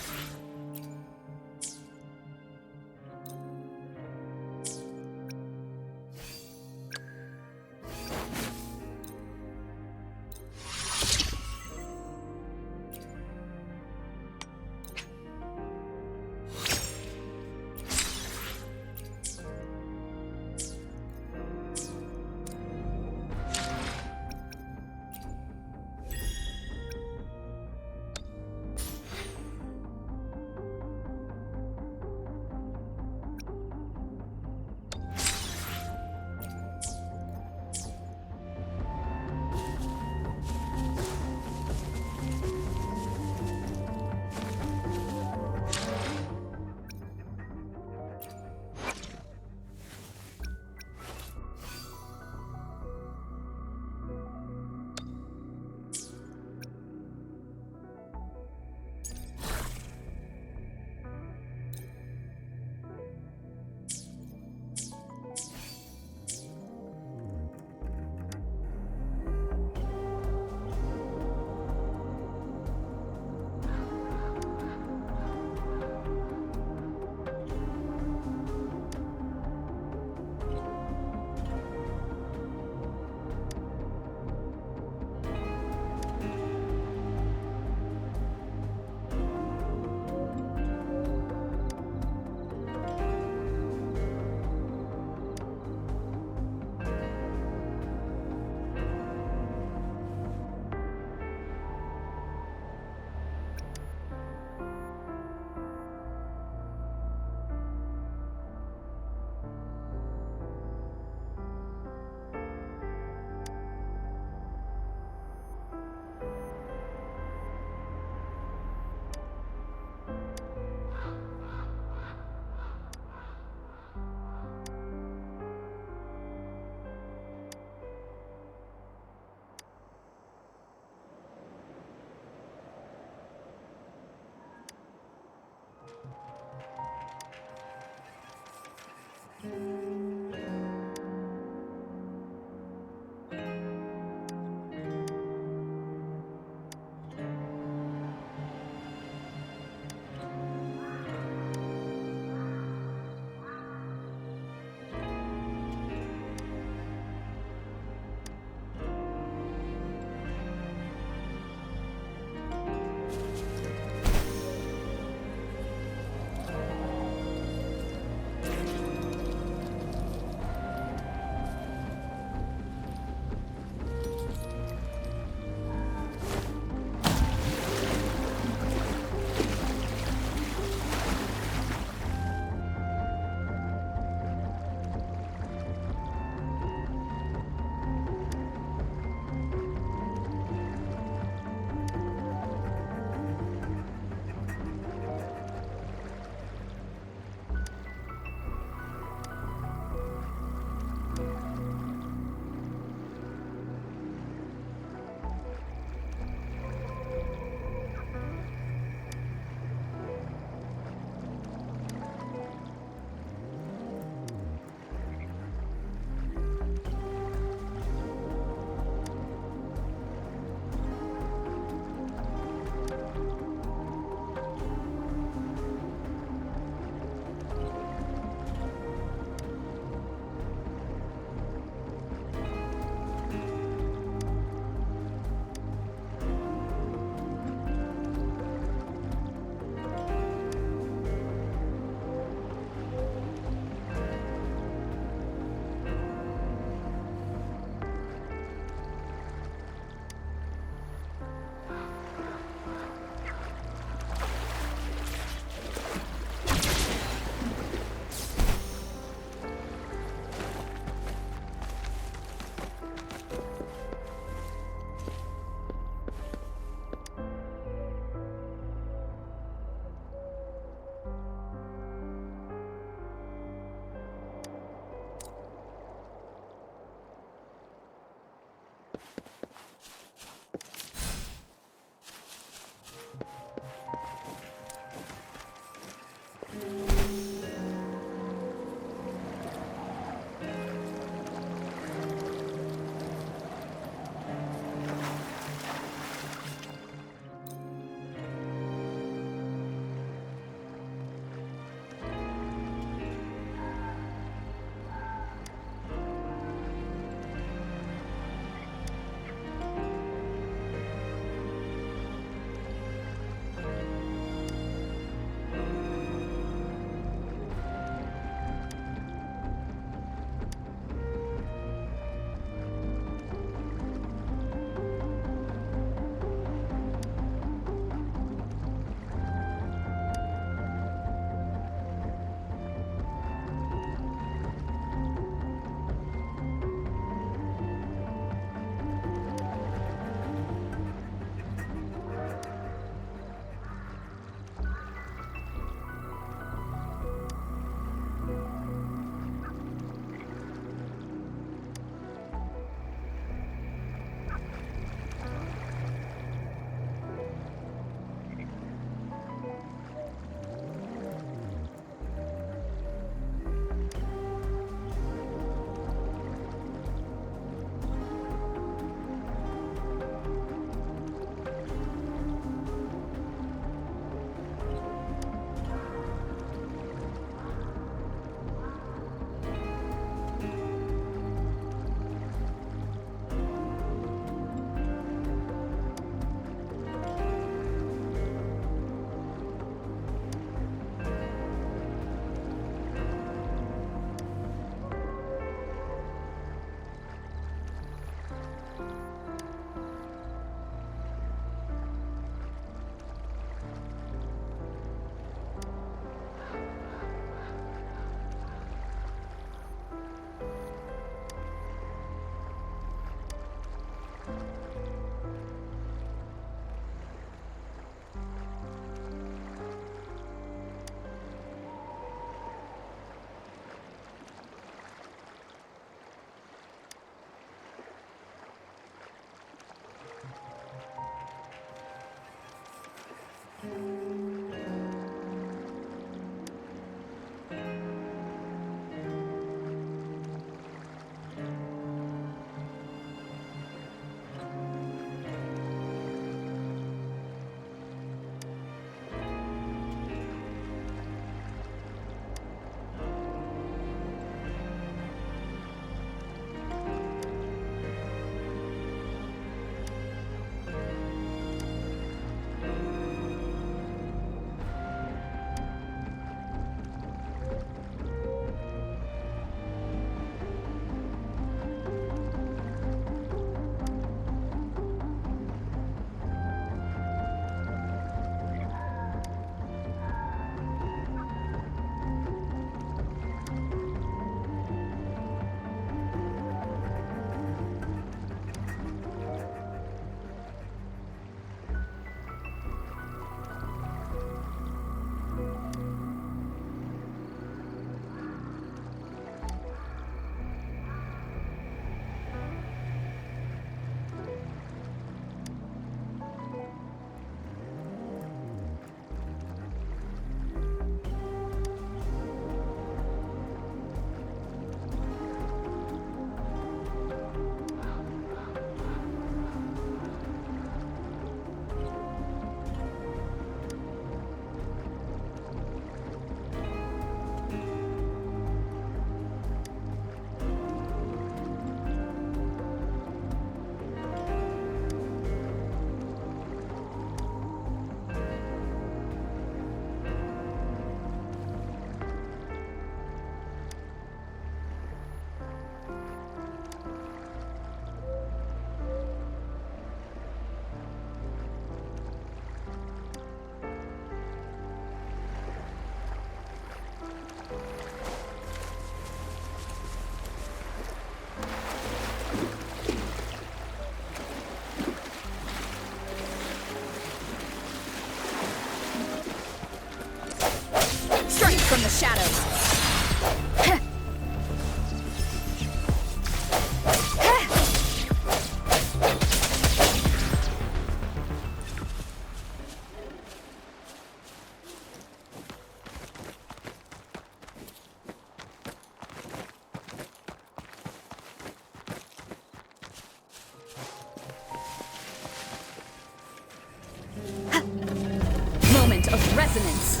resonance.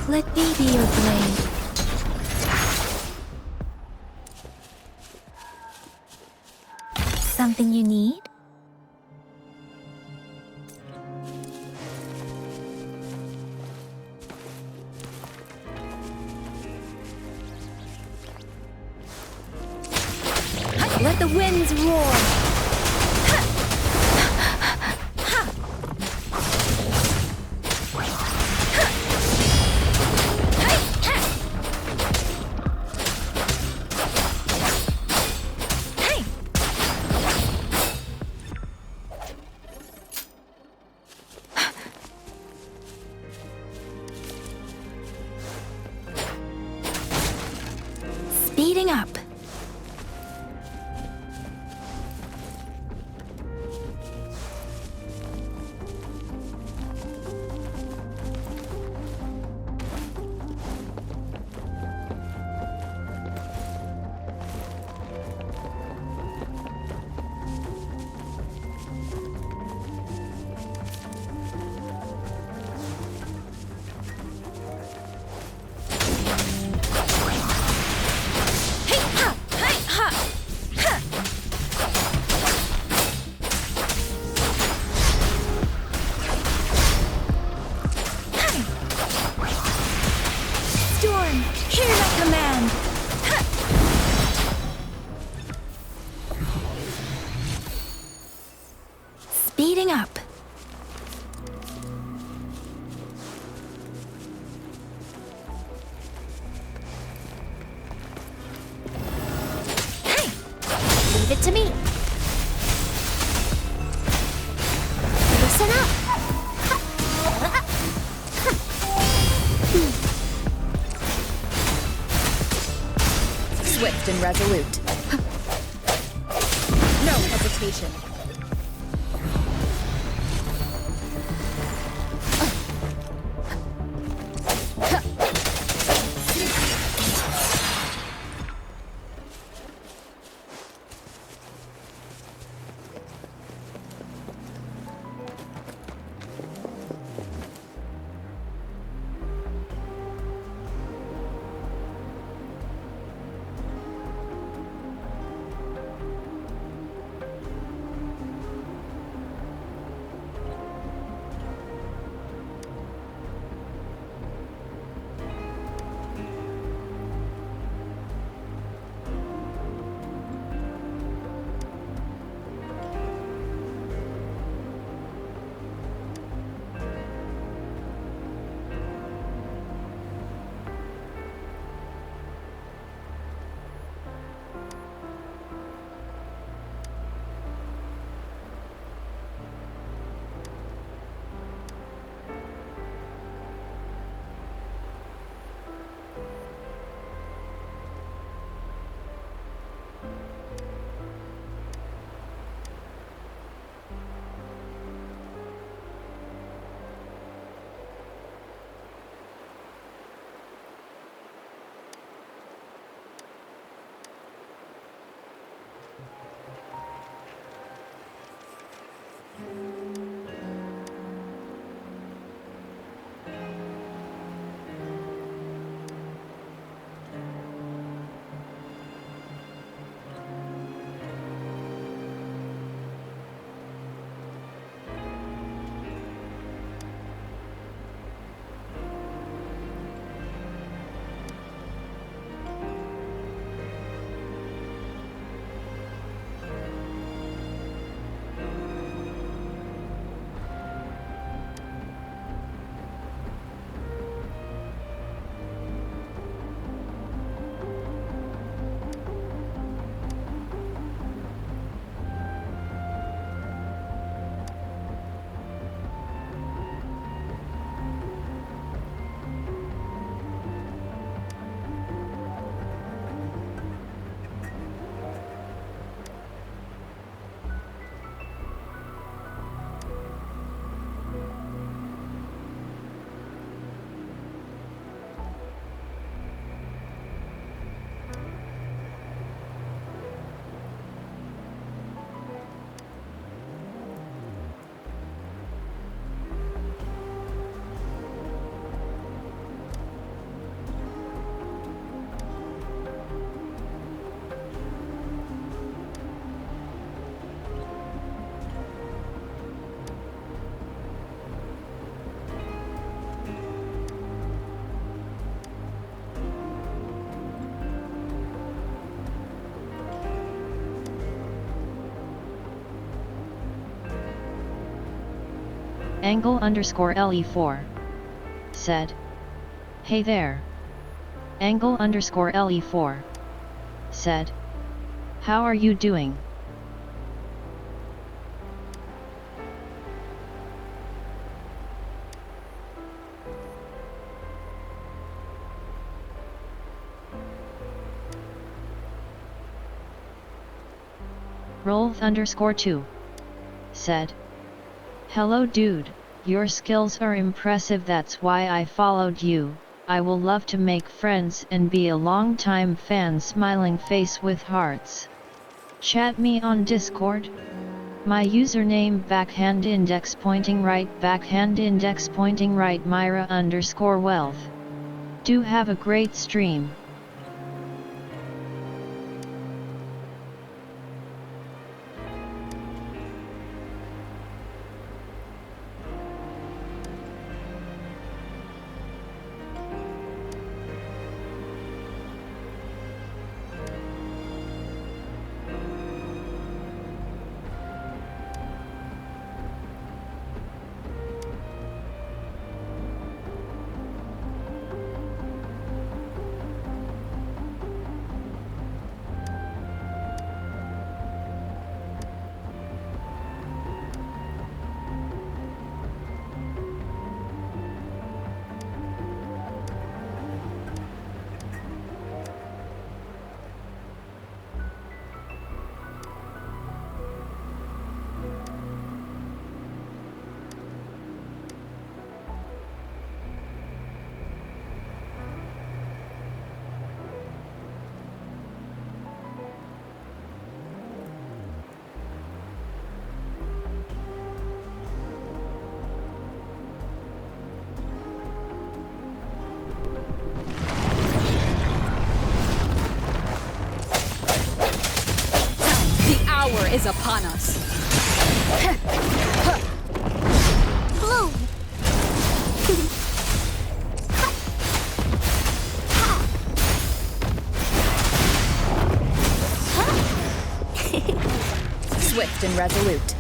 Let me be your blade. Something you need? Let the winds roar. Speeding up. Storm, hear my command. Speeding up. Leave it to me. Listen up. Swift and resolute. No hesitation. Angle_LE4 said, "Hey there." Angle_LE4 said, "How are you doing?" Rolf_2 said, "Hello dude, your skills are impressive, that's why I followed you. I will love to make friends and be a long time fan, smiling face with hearts. Chat me on Discord. My username backhand index pointing right Myra_wealth. Do have a great stream." The hour is upon us. Bloom! Swift and resolute.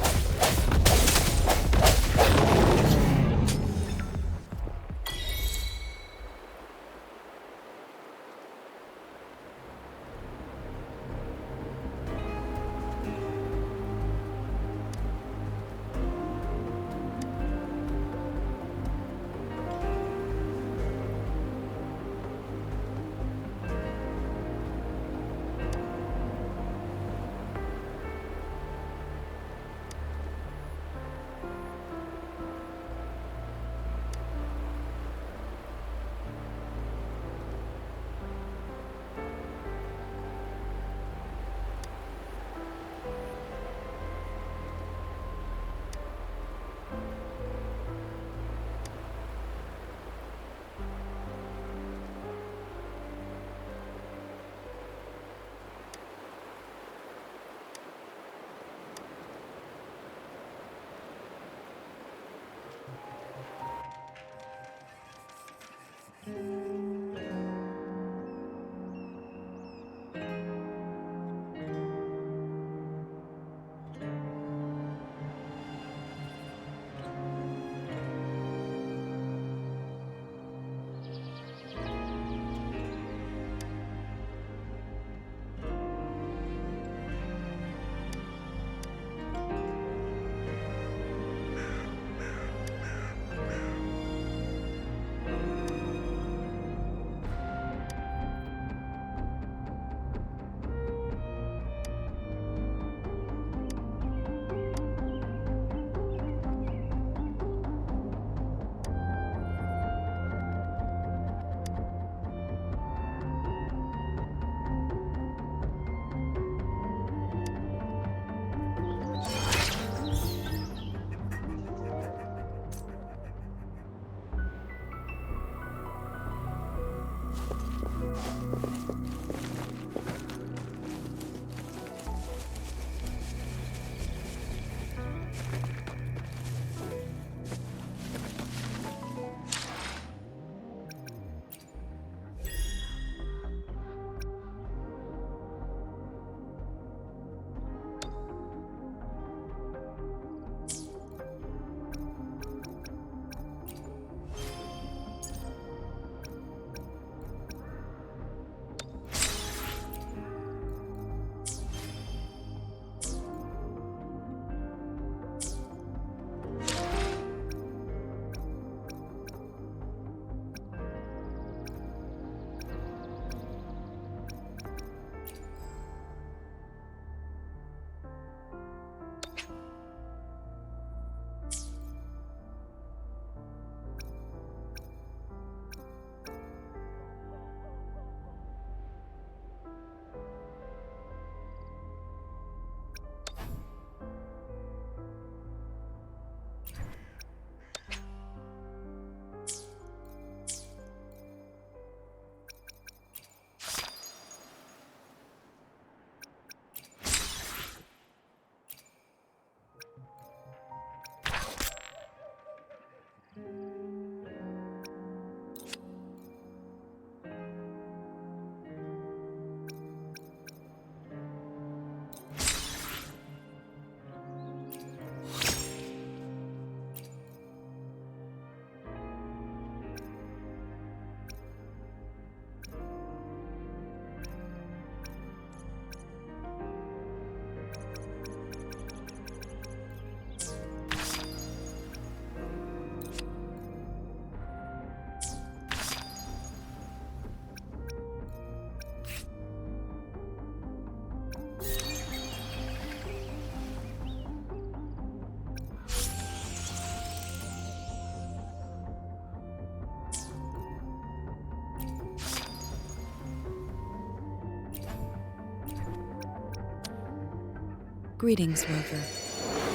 Greetings, Rover.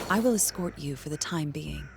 I will escort you for the time being.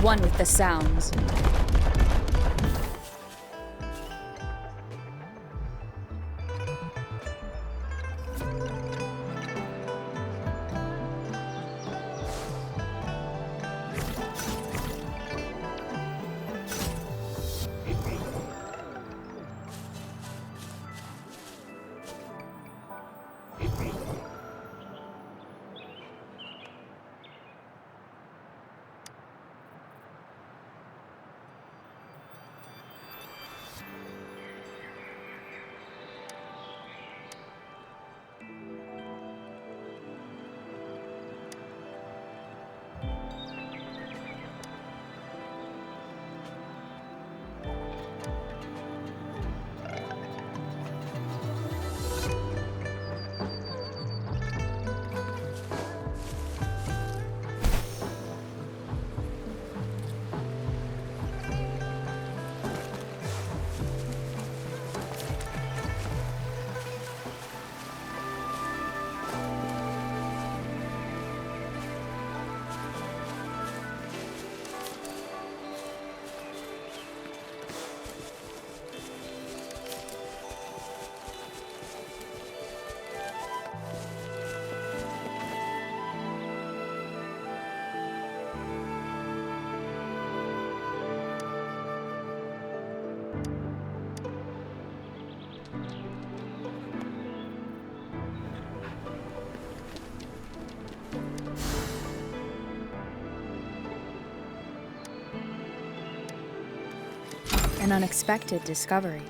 one with the sounds. An unexpected discovery.